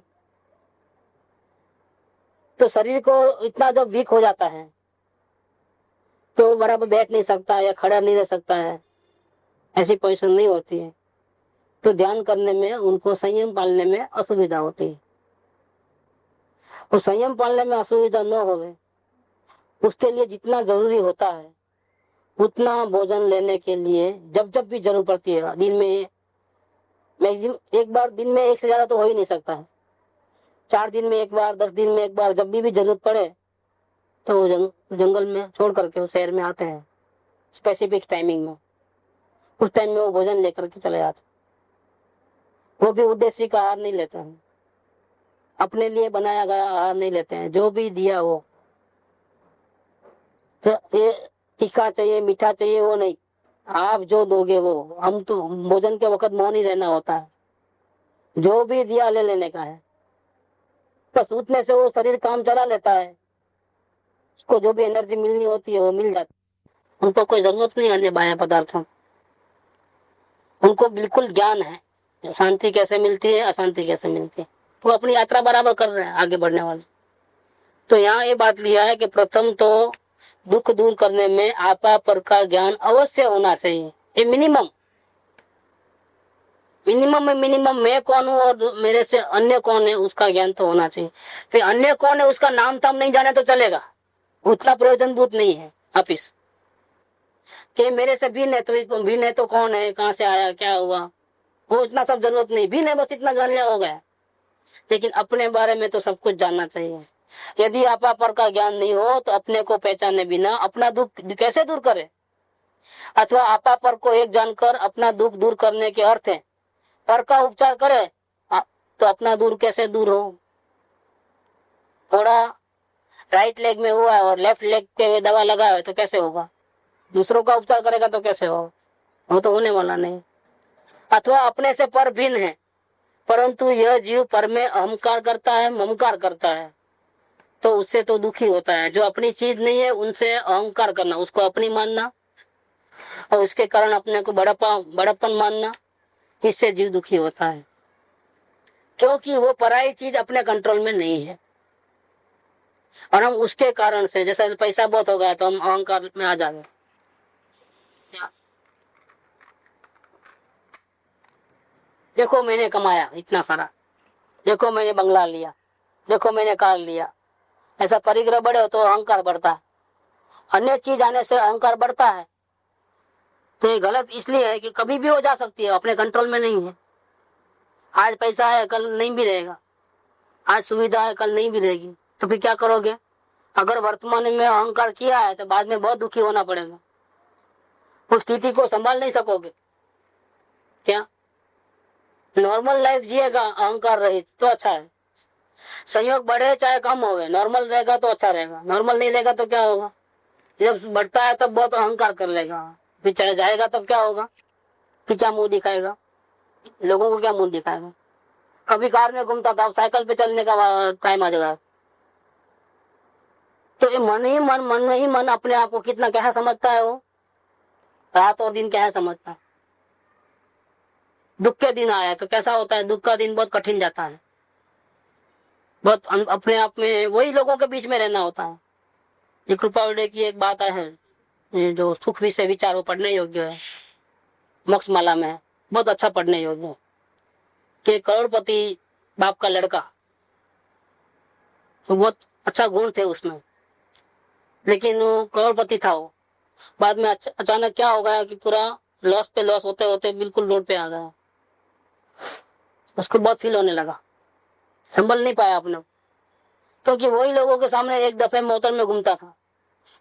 Speaker 3: तो शरीर को इतना जब वीक हो जाता है तो बराबर बैठ नहीं सकता या खड़ा नहीं रह सकता है, ऐसी पोजीशन नहीं होती है, तो ध्यान करने में उनको संयम पालने में असुविधा होती है। और संयम पालने में असुविधा न होवे उसके लिए जितना जरूरी होता है उतना भोजन लेने के लिए जब जब भी जरूरत पड़ती है, दिन में मैक्सिमम एक बार, दिन में एक से ज्यादा तो हो ही नहीं सकता है, 4 दिन में एक बार, 10 दिन में एक बार, जब भी जरूरत पड़े तो जंगल में छोड़ करके वो शहर में आते हैं स्पेसिफिक टाइमिंग में। उस टाइम में वो भोजन लेकर के चले जाते, वो भी उद्देश्य का आहार नहीं लेते हैं, अपने लिए बनाया गया आहार नहीं लेते हैं, जो भी दिया वो, तो ये तीखा चाहिए मीठा चाहिए वो नहीं, आप जो दोगे वो। हम तो भोजन के वक्त मौन ही रहना होता है, जो भी दिया ले लेने का है, बस उतने से वो शरीर काम चला लेता है, उसको जो भी एनर्जी मिलनी होती है वो मिल जाती है, उनको कोई जरूरत नहीं अन्य बाह्य पदार्थों, उनको बिल्कुल ज्ञान है शांति कैसे मिलती है, अशांति कैसे मिलती है, वो अपनी यात्रा बराबर कर रहे हैं आगे बढ़ने वाले। तो यहाँ ये बात लिया है कि प्रथम तो दुख दूर करने में आपा पर का ज्ञान अवश्य होना चाहिए। ये मिनिमम में मिनिमम मैं कौन हूँ और मेरे से अन्य कौन है उसका ज्ञान तो होना चाहिए। फिर अन्य कौन है उसका नाम ताम नहीं जाने तो चलेगा, उतना प्रयोजनभूत नहीं है। ऑफिस कि मेरे से भिन्न है तो कौन है, कहाँ से आया, क्या हुआ, वो इतना सब जरूरत नहीं। भिन्न है बस इतना जान लिया हो गया। लेकिन अपने बारे में तो सब कुछ जानना चाहिए। यदि आपा पर का ज्ञान नहीं हो तो अपने को पहचाने बिना अपना दुख कैसे दूर करे, अथवा आपा पर को एक जानकर अपना दुख दूर करने के अर्थ है पर का उपचार करे तो अपना दूर कैसे दूर हो। थोड़ा राइट लेग में हुआ है और लेफ्ट लेग पे दवा लगा है तो कैसे होगा, दूसरों का उपचार करेगा तो कैसे हो, वो तो होने वाला नहीं। अथवा अपने से पर भिन्न है परंतु यह जीव पर में अहंकार करता है, ममकार करता है, तो उससे तो दुखी होता है। जो अपनी चीज नहीं है उनसे अहंकार करना, उसको अपनी मानना और उसके कारण अपने को बड़प्पन मानना, इससे जीव दुखी होता है। क्योंकि वो पराई चीज अपने कंट्रोल में नहीं है और हम उसके कारण से, जैसे पैसा बहुत हो गया तो हम अहंकार में आ जाए। देखो मैंने कमाया इतना सारा, देखो मैंने बंगला लिया, देखो मैंने कार लिया, ऐसा परिग्रह बढ़े तो अहंकार बढ़ता है। अन्य चीज आने से अहंकार बढ़ता है तो ये गलत इसलिए है कि कभी भी हो जा सकती है, अपने कंट्रोल में नहीं है। आज पैसा है कल नहीं भी रहेगा, आज सुविधा है कल नहीं भी रहेगी, तो फिर क्या करोगे। अगर वर्तमान में अहंकार किया है तो बाद में बहुत दुखी होना पड़ेगा, उस स्थिति को संभाल नहीं सकोगे। क्या नॉर्मल लाइफ जिएगा अहंकार रहित तो अच्छा है। संयोग बढ़े चाहे कम होवे, नॉर्मल रहेगा तो अच्छा रहेगा। नॉर्मल नहीं रहेगा तो क्या होगा, जब बढ़ता है तब बहुत अहंकार कर लेगा, फिर चढ़ जाएगा तब क्या होगा, फिर क्या मुंह दिखाएगा, लोगों को क्या मुंह दिखाएगा। अभी कार में घूमता था, अब साइकिल पे चलने का टाइम आ जाएगा। तो ये मन ही मन अपने आप को कितना क्या समझता है, वो रात और दिन क्या समझता है। दुख के दिन आया तो कैसा होता है, दुख का दिन बहुत कठिन जाता है, बहुत अपने आप में वही लोगों के बीच में रहना होता है। ये कृपावड़े की एक बात है जो सुख विषय विचार पढ़ने योग्य है, मोक्ष माला में है, बहुत अच्छा पढ़ने योग्य है कि करोड़पति बाप का लड़का, तो बहुत अच्छा गुण थे उसमें, लेकिन वो करोड़पति था। वो बाद में अचानक क्या हो गया कि पूरा लॉस पे लॉस होते होते बिल्कुल रोड पे आ गया। उसको बहुत फील होने लगा, संभल नहीं पाया अपने, क्योंकि वही लोगों के सामने एक दफे मोटर में घूमता था,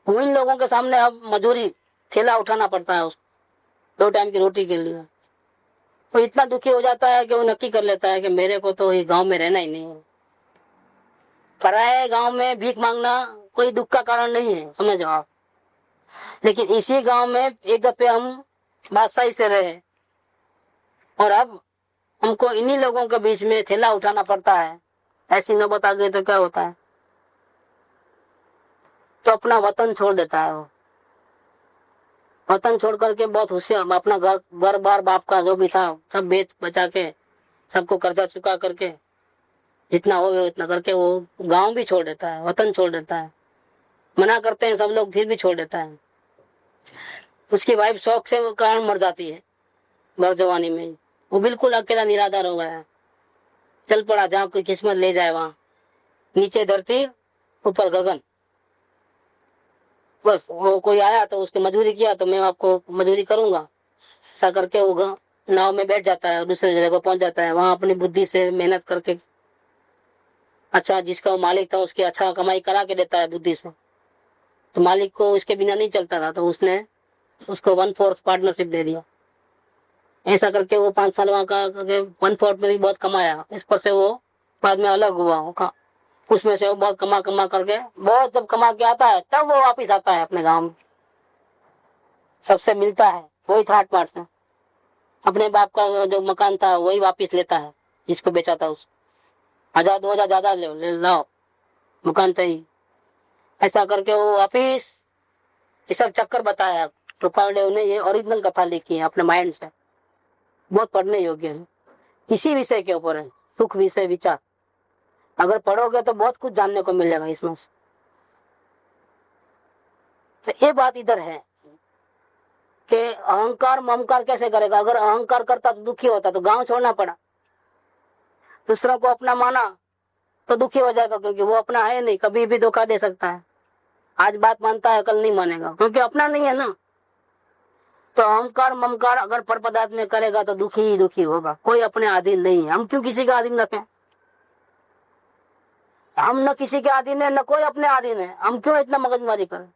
Speaker 3: वही लोगों के सामने अब मजूरी थैला उठाना पड़ता है उसको 2 टाइम की रोटी के लिए। वो इतना दुखी हो जाता है कि वो नक्की कर लेता है कि मेरे को तो ये गांव में रहना ही नहीं है। पराए गांव में भीख मांगना कोई दुख का कारण नहीं है, समझो आप। लेकिन इसी गांव में एक दफे हम बादशाही से रहे और अब हमको इन्हीं लोगों के बीच में थैला उठाना पड़ता है, ऐसी नौबत आ गई तो क्या होता है, तो अपना वतन छोड़ देता है। वो वतन छोड़ करके बहुत होशियार अपना घर बार बाप का जो भी था सब बेच बचा के, सबको कर्जा चुका करके, जितना हो गया उतना करके वो गांव भी छोड़ देता है, वतन छोड़ देता है। मना करते हैं सब लोग फिर भी छोड़ देता है। उसकी वाइफ शौक से कारण मर जाती है भर जवानी में, वो बिल्कुल अकेला निराधार हो गया है, चल पड़ा जहाँ कोई किस्मत ले जाए वहां, नीचे धरती ऊपर गगन। बस वो कोई आया तो उसकी मजदूरी किया तो मैं आपको मजदूरी करूंगा, ऐसा करके वो नाव में बैठ जाता है और दूसरे जगह को पहुंच जाता है। वहां अपनी बुद्धि से मेहनत करके अच्छा, जिसका वो मालिक था उसकी अच्छा कमाई करा के देता है बुद्धि से, तो मालिक को उसके बिना नहीं चलता था, तो उसने उसको 1/4 पार्टनरशिप दे दिया। ऐसा करके वो 5 साल वहां का 1/4 में भी बहुत कमाया। इस पर से वो बाद में अलग हुआ, उसमें से वो बहुत कमा करके बहुत जब कमा के आता है तब वो वापिस आता है अपने गांव में, सबसे मिलता है, वही ठाट बाट से अपने बाप का जो मकान था वही वापिस लेता है, जिसको बेचा था उस 1000-2000 ज्यादा ले लाओ मकान चाहिए। ऐसा करके वो वापिस, ये सब चक्कर बताया कृपालदेव ने, ये ओरिजिनल कथा लिखी है अपने माइंड से, बहुत पढ़ने योग्य है। इसी विषय के ऊपर है, सुख विषय विचार। अगर पढ़ोगे तो बहुत कुछ जानने को मिल जाएगा इसमें से। तो ये बात इधर है कि अहंकार ममकार कैसे करेगा। अगर अहंकार करता तो दुखी होता, तो गांव छोड़ना पड़ा। दूसरों को अपना माना तो दुखी हो जाएगा, क्योंकि वो अपना है नहीं, कभी भी धोखा दे सकता है। आज बात मानता है, कल नहीं मानेगा, क्योंकि अपना नहीं है ना। तो अहंकार ममकार अगर पर पदार्थ में करेगा तो दुखी ही दुखी होगा। कोई अपने अधीन नहीं है। हम क्यों किसी का अधीन रखें? हम न किसी के अधीन है, न कोई अपने अधीन है। हम क्यों इतना मगजमारी करें?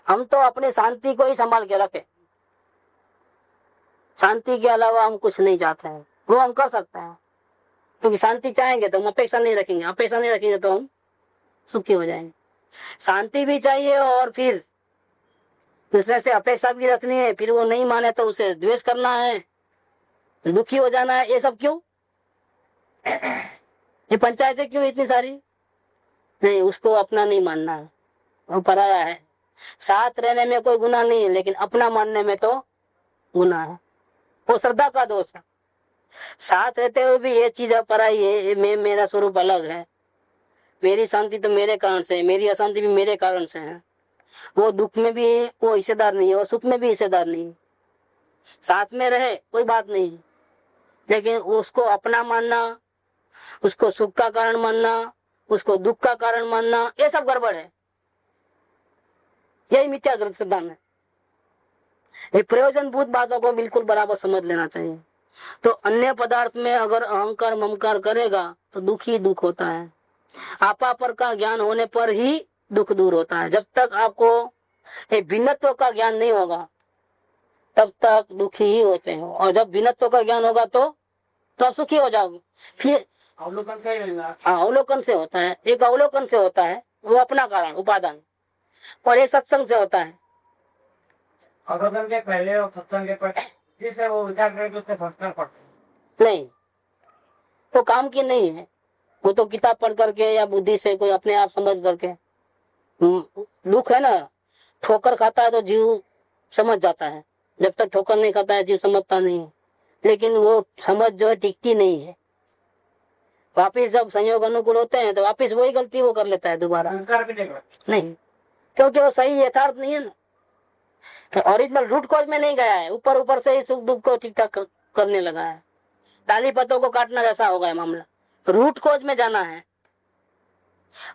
Speaker 3: हम तो अपनी शांति को ही संभाल के रखें। शांति के अलावा हम कुछ नहीं चाहते हैं। वो हम कर सकते हैं, क्योंकि शांति चाहेंगे तो हम अपेक्षा नहीं रखेंगे। अपेक्षा नहीं रखेंगे तो हम सुखी हो जाएंगे। शांति भी चाहिए और फिर दूसरे से अपेक्षा भी रखनी है। फिर वो नहीं माने तो उसे द्वेष करना है, दुखी हो जाना है। ये सब क्यों? ये पंचायतें क्यों इतनी सारी? नहीं, उसको अपना नहीं मानना है, वो पराया है। साथ रहने में कोई गुनाह नहीं है, लेकिन अपना मानने में तो गुनाह है। वो श्रद्धा का दोष है। साथ रहते हुए भी ये चीज पराई है। मेरा स्वरूप अलग है, मेरी शांति तो मेरे कारण से है, मेरी अशांति भी मेरे कारण से है। वो दुख में भी वो हिस्सेदार नहीं है और सुख में भी हिस्सेदार नहीं है। साथ में रहे कोई बात नहीं, लेकिन उसको अपना मानना, उसको सुख का कारण मानना, उसको दुख का कारण मानना, ये सब गड़बड़ है। यही मिथ्याग्रह सिद्धांत है। ये प्रयोजनभूत बातों को बिल्कुल बराबर समझ लेना चाहिए। तो अन्य पदार्थ में अगर अहंकार ममकार करेगा तो दुख ही दुख होता है। आपा पर का ज्ञान होने पर ही दुख दूर होता है। जब तक आपको ये भिन्नत्व का ज्ञान नहीं होगा तब तक दुखी ही होते हैं, और जब भिन्नत्व का ज्ञान होगा तो आप सुखी हो जाओगे। फिर
Speaker 2: अवलोकन से ही मिलना।
Speaker 3: अवलोकन से होता है। एक अवलोकन से होता है, वो अपना कारण उपादान, और एक सत्संग से होता है।
Speaker 2: अवलोकन के पहले और सत्संग के पहले जिसे वो विचार करके उससे संस्कार पड़ते
Speaker 3: नहीं, तो काम की नहीं है। वो तो किताब पढ़ करके या बुद्धि से कोई अपने आप समझ करके। दुख है ना, ठोकर खाता है तो जीव समझ जाता है। जब तक ठोकर नहीं खाता है जीव समझता नहीं है। लेकिन वो समझ जो है टिकती नहीं है। वापिस जब संयोग अनुकूल होते हैं तो वापिस वही गलती वो कर लेता है दोबारा।
Speaker 2: संस्कार भी
Speaker 3: नहीं, क्योंकि वो सही यथार्थ नहीं है ना। तो ओरिजिनल रूट कॉज में नहीं गया है, ऊपर ऊपर से ही सुख दुख को ठीक ठाक करने लगा है। डाली पत्तों को काटना जैसा हो गया मामला। रूट कॉज में जाना है।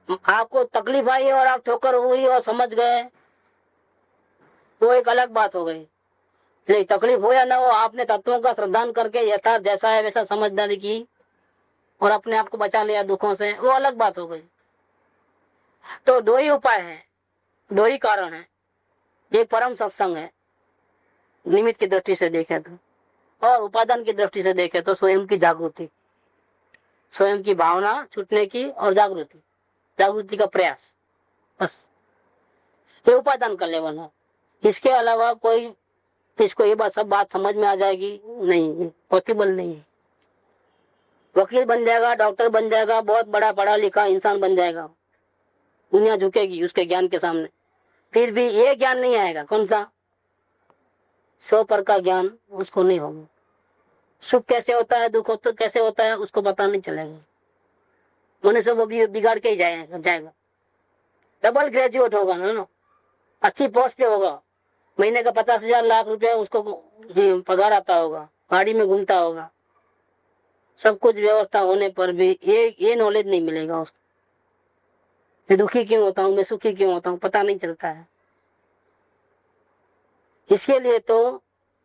Speaker 3: आपको तकलीफ आई और आप ठोकर हुई और समझ गए, वो एक अलग बात हो गई। लेकिन तकलीफ हो या ना हो, आपने तत्वों का श्रद्धान करके यथार्थ जैसा है वैसा समझदारी की और अपने आप को बचा लिया दुखों से, वो अलग बात हो गई। तो दो ही उपाय है, दो ही कारण है। एक परम सत्संग है निमित्त की दृष्टि से देखे तो, और उपादान की दृष्टि से देखे तो स्वयं की जागृति, स्वयं की भावना छूटने की और जागृति का प्रयास, बस ये उपादान का लेवल है। इसके अलावा कोई इसको ये सब बात समझ में आ जाएगी नहीं, पॉसिबल नहीं है। वकील बन जाएगा, डॉक्टर बन जाएगा, बहुत बड़ा पढ़ा लिखा इंसान बन जाएगा, दुनिया झुकेगी उसके ज्ञान के सामने, फिर भी ये ज्ञान नहीं आएगा। कौन सा? 100 पर का ज्ञान उसको नहीं होगा। सुख कैसे होता है, दुख कैसे होता है, उसको पता नहीं चलेगा। मनुष्य वो भी बिगाड़ के ही जाएगा। डबल ग्रेजुएट होगा ना, अच्छी पोस्ट पे होगा, महीने का 50,000 लाख रुपए उसको पगार आता होगा, गाड़ी में घूमता होगा, सब कुछ व्यवस्था होने पर भी ये नॉलेज नहीं मिलेगा उसको। मैं दुखी क्यों होता हूँ, मैं सुखी क्यों होता हूँ, पता नहीं चलता है। इसके लिए तो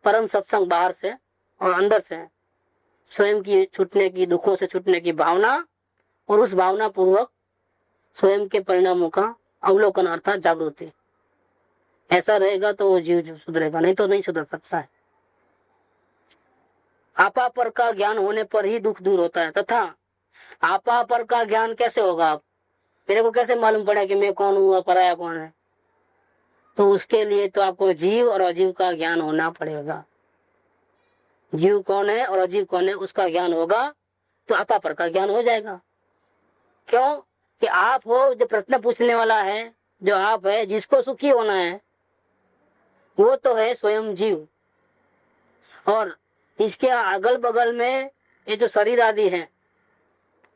Speaker 3: परम सत्संग बाहर से और अंदर से स्वयं की छूटने की, दुखों से छूटने की भावना, और उस भावना पूर्वक स्वयं के परिणामों का अवलोकन अर्थात जागृति, ऐसा रहेगा तो वो जीव सुधरेगा, नहीं तो नहीं सुधर सकता है। आपा पर का ज्ञान होने पर ही दुख दूर होता है। तथा आपा पर का ज्ञान कैसे होगा? आप मेरे को कैसे मालूम पड़ा कि मैं कौन हूँ और पराया कौन है? तो उसके लिए तो आपको जीव और अजीव का ज्ञान होना पड़ेगा। जीव कौन है और अजीव कौन है उसका ज्ञान होगा तो आपा पर का ज्ञान हो जाएगा। क्यों कि आप हो जो प्रश्न पूछने वाला है, जो आप है जिसको सुखी होना है, वो तो है स्वयं जीव। और इसके अगल बगल में ये जो शरीर आदि है,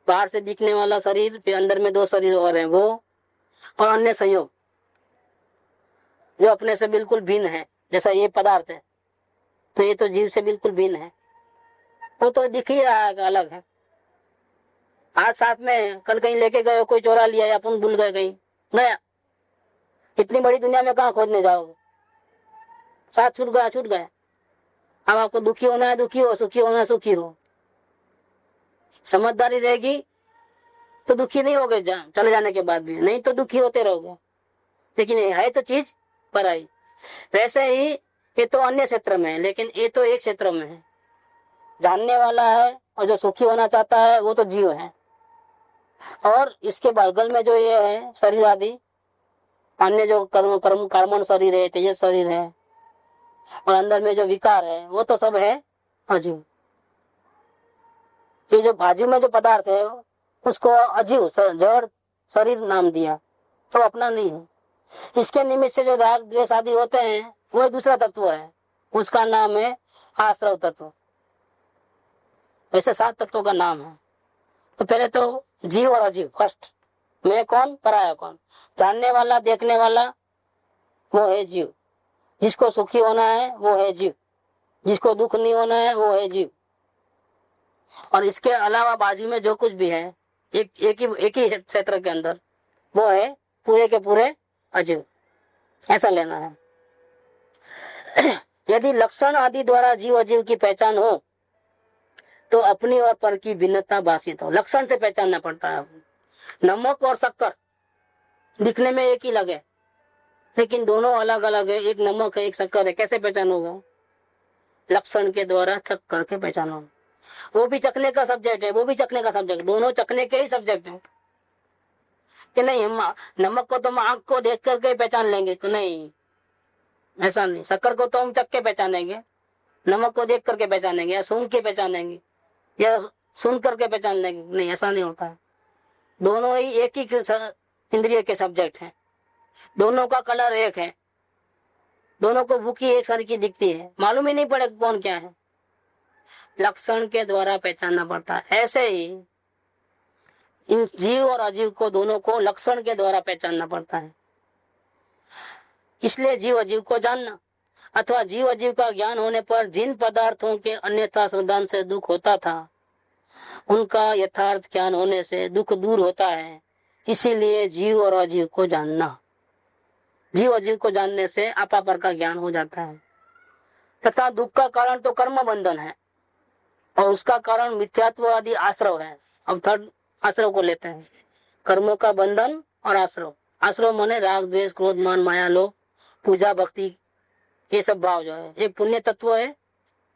Speaker 3: बाहर से दिखने वाला शरीर, फिर अंदर में 2 शरीर और हैं वो, और अन्य संयोग, जो अपने से बिल्कुल भिन्न है, जैसा ये पदार्थ है तो ये तो जीव से बिल्कुल भिन्न है, वो तो दिख ही रहा है कि अलग है। आज साथ में कल कहीं लेके गए, कोई चोरा लिया या अपन भूल गए कहीं गया, इतनी बड़ी दुनिया में कहाँ खोजने जाओगे, साथ छूट गया छूट गया। अब आपको दुखी होना है दुखी हो, सुखी होना है सुखी हो। समझदारी रहेगी तो दुखी नहीं होगे चले जाने के बाद भी, नहीं तो दुखी होते रहोगे। लेकिन है तो चीज पराई। वैसे ही ये तो अन्य क्षेत्र में है, लेकिन ये तो एक क्षेत्र में है, जानने वाला है और जो सुखी होना चाहता है वो तो जीव है। और इसके बगल में जो ये है शरीर आदि अन्य जो कर्मण शरीर है, तेजस शरीर है, और अंदर में जो विकार है वो तो सब है अजीव। ये जो बाजू में जो पदार्थ है उसको अजीव जड़ शरीर नाम दिया, तो अपना नहीं है। इसके निमित्त से जो राग द्वेष आदि होते हैं वो एक दूसरा तत्व है, उसका नाम है आश्रव तत्व। वैसे 7 तत्वों का नाम है। तो पहले तो जीव और अजीव फर्स्ट, मैं कौन पराया कौन। जानने वाला देखने वाला वो है जीव, जिसको सुखी होना है वो है जीव, जिसको दुख नहीं होना है वो है जीव। और इसके अलावा बाजू में जो कुछ भी है एक ही क्षेत्र के अंदर वो है पूरे के पूरे अजीव, ऐसा लेना है। यदि लक्षण आदि द्वारा जीव अजीव की पहचान हो तो अपनी और पर की भिन्नता भाषित हो। लक्षण से पहचानना पड़ता है। नमक और शक्कर दिखने में एक ही लगे, लेकिन दोनों अलग अलग है, एक नमक है एक शक्कर है, कैसे पहचान होगा? लक्षण के द्वारा चख करके पहचान होगा। वो भी चखने का सब्जेक्ट है, वो भी चखने का सब्जेक्ट, दोनों चखने के ही सब्जेक्ट है। कि नहीं हम नमक को तो हम आंख को देख करके पहचान लेंगे, तो नहीं, ऐसा नहीं। शक्कर को तो हम चख के पहचानेंगे, नमक को देख करके पहचानेंगे, या सूंघ के पहचानेंगे, या सुन करके पहचान लेंगे, नहीं, ऐसा नहीं होता है। दोनों ही एक ही इंद्रिय के सब्जेक्ट हैं, दोनों का कलर एक है, दोनों को भूखी एक सारी की दिखती है, मालूम ही नहीं पड़ेगा कौन क्या है। लक्षण के द्वारा पहचानना पड़ता है। ऐसे ही इन जीव और अजीव को दोनों को लक्षण के द्वारा पहचानना पड़ता है। इसलिए जीव अजीव को जानना अथवा जीव अजीव का ज्ञान होने पर जिन पदार्थों के अन्यथा श्रद्धान से दुख होता था उनका यथार्थ ज्ञान होने से दुख दूर होता है। इसीलिए जीव और अजीव को जानना, जीव अजीव को जानने से अपापर का ज्ञान हो जाता है। तथा दुख का कारण तो कर्म बंधन है और उसका कारण मिथ्यात्व आदि आश्रव है। अब थर्ड आश्रव को लेते हैं, कर्मों का बंधन और आश्रव। आश्रव माने राग द्वेष क्रोध मान माया लोभ पूजा भक्ति, ये सब भाव जो है, एक पुण्य तत्व है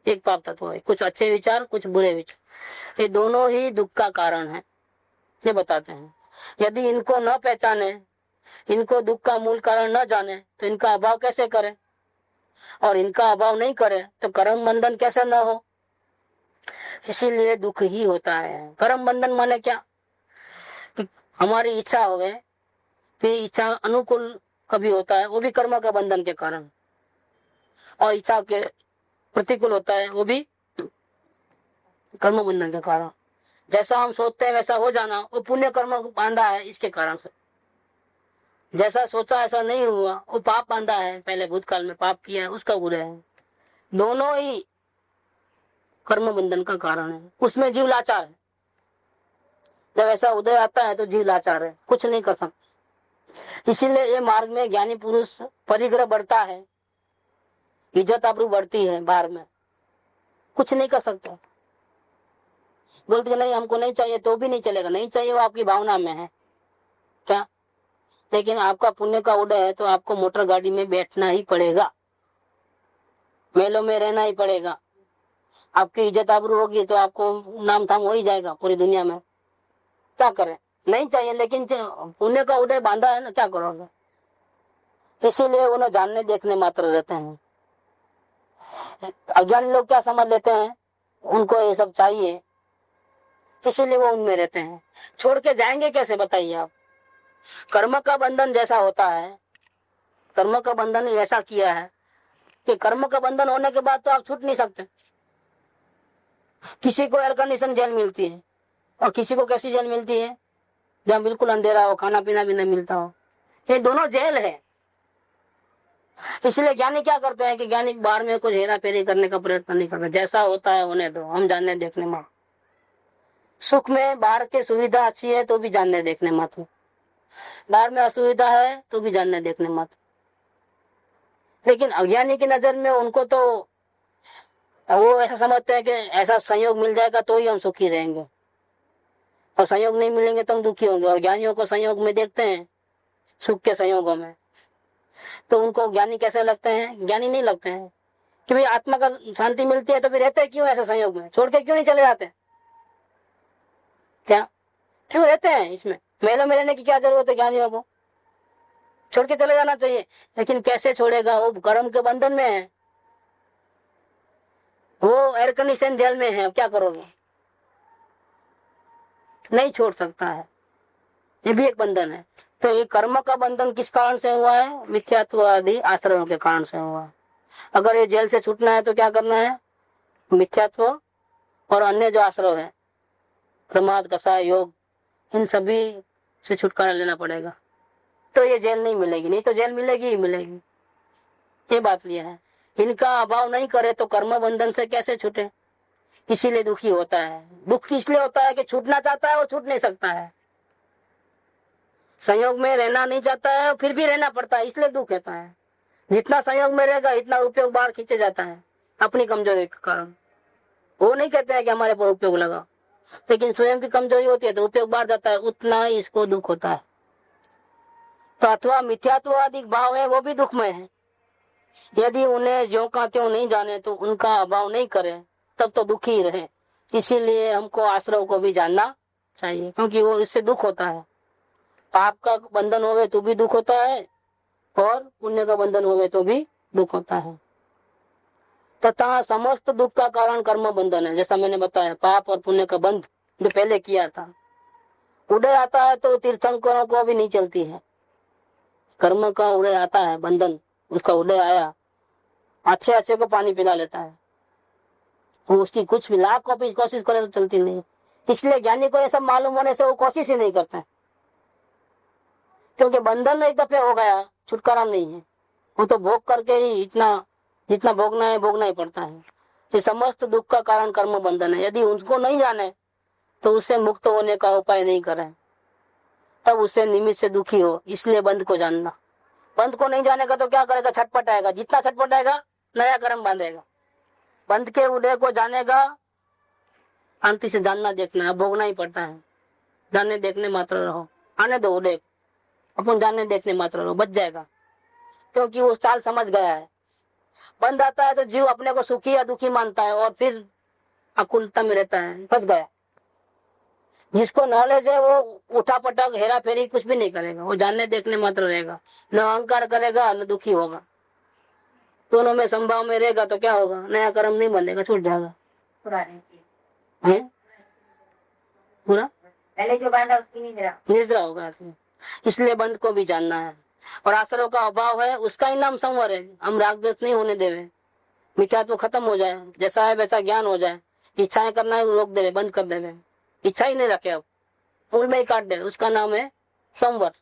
Speaker 3: एक पाप तत्व है, कुछ अच्छे विचार कुछ बुरे विचार, ये दोनों ही दुख का कारण है, ये बताते हैं। यदि इनको न पहचाने, इनको दुख का मूल कारण न जाने तो इनका अभाव कैसे करें, और इनका अभाव नहीं करे तो कर्म बंधन कैसे न हो। इसीलिए दुख ही होता है। कर्म बंधन माने क्या कि हमारी इच्छा हो गए, फिर इच्छा अनुकूल कभी होता है वो भी कर्म का बंधन के कारण, और इच्छा के प्रतिकूल होता है वो भी कर्म बंधन के कारण। जैसा हम सोचते हैं वैसा हो जाना वो पुण्य कर्म बांधा है इसके कारण से। जैसा सोचा ऐसा नहीं हुआ वो पाप बांधा है, पहले भूतकाल में पाप किया है उसका बुरा है। दोनों ही कर्म बंधन का कारण है। उसमें जीव लाचार है, जब ऐसा उदय आता है तो जीव लाचार है, कुछ नहीं कर सकता। इसीलिए ये मार्ग में ज्ञानी पुरुष परिग्रह बढ़ता है, इज्जत आबरू बढ़ती है, बाहर में कुछ नहीं कर सकता। बोलते नहीं हमको नहीं चाहिए तो भी नहीं चलेगा, नहीं चाहिए वो आपकी भावना में है क्या, लेकिन आपका पुण्य का उदय है तो आपको मोटर गाड़ी में बैठना ही पड़ेगा, मेलों में रहना ही पड़ेगा। आपकी इज्जत आबरू होगी तो आपको नाम थाम हो ही जाएगा पूरी दुनिया में। क्या करें, नहीं चाहिए लेकिन पुण्य का उदय बांधा है ना, क्या करोगे। इसीलिए उन्हें जानने देखने मात्र रहते हैं। अज्ञानी लोग क्या समझ लेते हैं, उनको ये सब चाहिए इसीलिए वो उनमें रहते हैं। छोड़ के जाएंगे कैसे बताइए आप। कर्म का बंधन जैसा होता है, कर्म का बंधन ऐसा किया है कि कर्म का बंधन होने के बाद तो आप छूट नहीं सकते। किसी को एयर कंडीशन जेल मिलती है और किसी को कैसी जेल मिलती है जहाँ बिल्कुल अंधेरा हो, खाना पीना भी नहीं मिलता हो। ये दोनों जेल है। इसलिए ज्ञानी क्या करते हैं कि ज्ञानी बाहर में कुछ हेरा फेरी करने का प्रयत्न नहीं करते, जैसा होता है होने दो, हम जानने देखने मत। सुख में बाहर की सुविधा अच्छी है तो भी जानने देखने मत, बाहर में असुविधा है तो भी जानने देखने मत। लेकिन अज्ञानी की नजर में उनको तो वो ऐसा समझते हैं कि ऐसा संयोग मिल जाएगा तो ही हम सुखी रहेंगे, और संयोग नहीं मिलेंगे तो हम दुखी होंगे। और ज्ञानियों को संयोग में देखते हैं, सुख के संयोगों में, तो उनको ज्ञानी कैसे लगते हैं? ज्ञानी नहीं लगते हैं कि भाई आत्मा का शांति मिलती है तो फिर रहते क्यों ऐसे संयोग में, छोड़ के क्यों नहीं चले जाते? क्या क्यों रहते हैं इसमें? मेलों में रहने की क्या जरूरत है? ज्ञानियों को छोड़ के चले जाना चाहिए। लेकिन कैसे छोड़ेगा? वो कर्म के बंधन में है, वो एयर कंडीशन जेल में है, अब क्या करोगे? नहीं छोड़ सकता है, ये भी एक बंधन है। तो ये कर्म का बंधन किस कारण से हुआ है? मिथ्यात्व आदि आश्रयों के कारण से हुआ है। अगर ये जेल से छूटना है तो क्या करना है? मिथ्यात्व और अन्य जो आश्रय है, प्रमाद, कषाय, योग, इन सभी से छुटकारा लेना पड़ेगा, तो ये जेल नहीं मिलेगी। नहीं तो जेल मिलेगी ही मिलेगी, ये बात ये है। इनका अभाव नहीं करे तो कर्म बंधन से कैसे छूटे? इसीलिए दुखी होता है। दुख इसलिए होता है कि छूटना चाहता है और छूट नहीं सकता है, संयोग में रहना नहीं चाहता है फिर भी रहना पड़ता है, इसलिए दुख होता है। जितना संयोग में रहेगा इतना उपयोग बाहर खींचे जाता है अपनी कमजोरी के कारण। वो नहीं कहते हैं कि हमारे पर उपयोग लगा, लेकिन स्वयं की कमजोरी होती है तो उपयोग बाहर जाता है, उतना ही इसको दुख होता है। तो अथवा मिथ्यात्वादिक भाव है वो भी दुखमय है। यदि उन्हें ज्यों का त्यों नहीं जाने तो उनका अभाव नहीं करे तब तो दुखी ही रहे। इसीलिए हमको आश्रय को भी जानना चाहिए, क्योंकि वो इससे दुख होता है। पाप का बंधन होवे तो भी दुख होता है और पुण्य का बंधन होवे तो भी दुख होता है। तथा समस्त दुख का कारण कर्म बंधन है। जैसा मैंने बताया, पाप और पुण्य का बंध जो पहले किया था, उदय आता है तो तीर्थंकरों को भी नहीं चलती है। कर्म का उदय आता है, बंधन, उसका उदय आया, अच्छे अच्छे को पानी पिला लेता है, वो उसकी कुछ भी लाख कोशिश करे तो चलती नहीं। इसलिए ज्ञानी को ये सब मालूम होने से वो कोशिश ही नहीं करता है, क्योंकि बंधन एक दफे हो गया, छुटकारा नहीं है। वो तो भोग करके ही इतना जितना भोगना है भोगना ही पड़ता है। तो समस्त दुख का कारण कर्म बंधन है। यदि उसको नहीं जाने तो उससे मुक्त होने का उपाय नहीं करें, तब उससे निमित्त से दुखी हो। इसलिए बंध को जानना। बंध को नहीं जानेगा तो क्या करेगा? छटपटाएगा, जितना छटपटाएगा नया कर्म बांधेगा। बंध के उदय को जानेगा, अंति से जानना देखना है, भोगना ही पड़ता है। जानने देखने मात्र रहो, आने दो उदय, अपन जानने देखने मात्र रहो, बच जाएगा, क्योंकि वो चाल समझ गया है। बंद आता है तो जीव अपने को सुखी या दुखी मानता है और फिर अकुलता में रहता है, फंस गया। जिसको नॉलेज है वो उठा पटक हेरा फेरी कुछ भी नहीं करेगा, वो जानने देखने मात्र रहेगा, न अहंकार करेगा न दुखी होगा। दोनों में संभाव में रहेगा तो क्या होगा? नया कर्म नहीं बनेगा, छूट जाएगा पूरा,
Speaker 4: पहले जो बांधा उसकी
Speaker 3: निजरा होगा। इसलिए बंद को भी जानना है। और आश्रय का अभाव है, उसका ही नाम संवर है। हम राग द्वेष नहीं होने देवे, मिथ्यात्व खत्म हो जाए, जैसा है वैसा ज्ञान हो जाए। इच्छाएं करना है रोक देवे, बंद कर देवे, इच्छा ही नहीं रखे, अब मूल में ही काट दे, उसका नाम है संवर।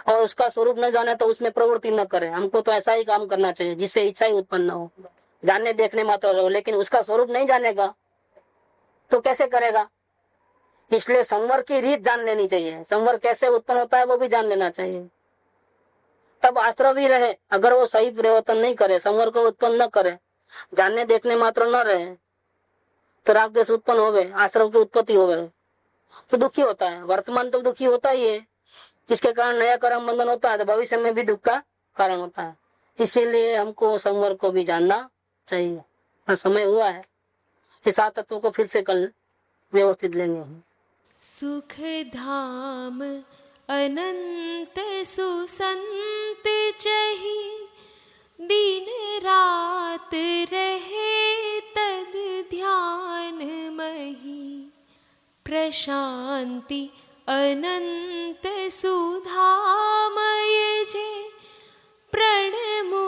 Speaker 3: और उसका स्वरूप न जाने तो उसमें प्रवृत्ति न करे। हमको तो ऐसा ही काम करना चाहिए जिससे इच्छा ही उत्पन्न हो, जानने देखने मात्र हो। लेकिन उसका स्वरूप नहीं जानेगा तो कैसे करेगा? इसलिए संवर की रीत जान लेनी चाहिए, संवर कैसे उत्पन्न होता है वो भी जान लेना चाहिए, तब आश्रय भी रहे। अगर वो सही परिवर्तन नहीं करे, संवर को उत्पन्न न करे, जानने देखने मात्र न रहे, तो राग द्वेष उत्पन्न होवे, आश्रय की उत्पत्ति होवे, तो दुखी होता है। वर्तमान तो दुखी होता ही है, जिसके कारण नया कर्म बंधन होता है, तो भविष्य में भी दुख का कारण होता है। इसीलिए हमको संवर को भी जानना चाहिए। और समय हुआ है, इस 7 तत्वों को फिर से कल व्यवस्थित लेंगे।
Speaker 5: सुख धाम अनंत सुसंत चही, दिन रात रहे तद ध्यान मही। प्रशांति अनंत सुधामय जे, प्रणमो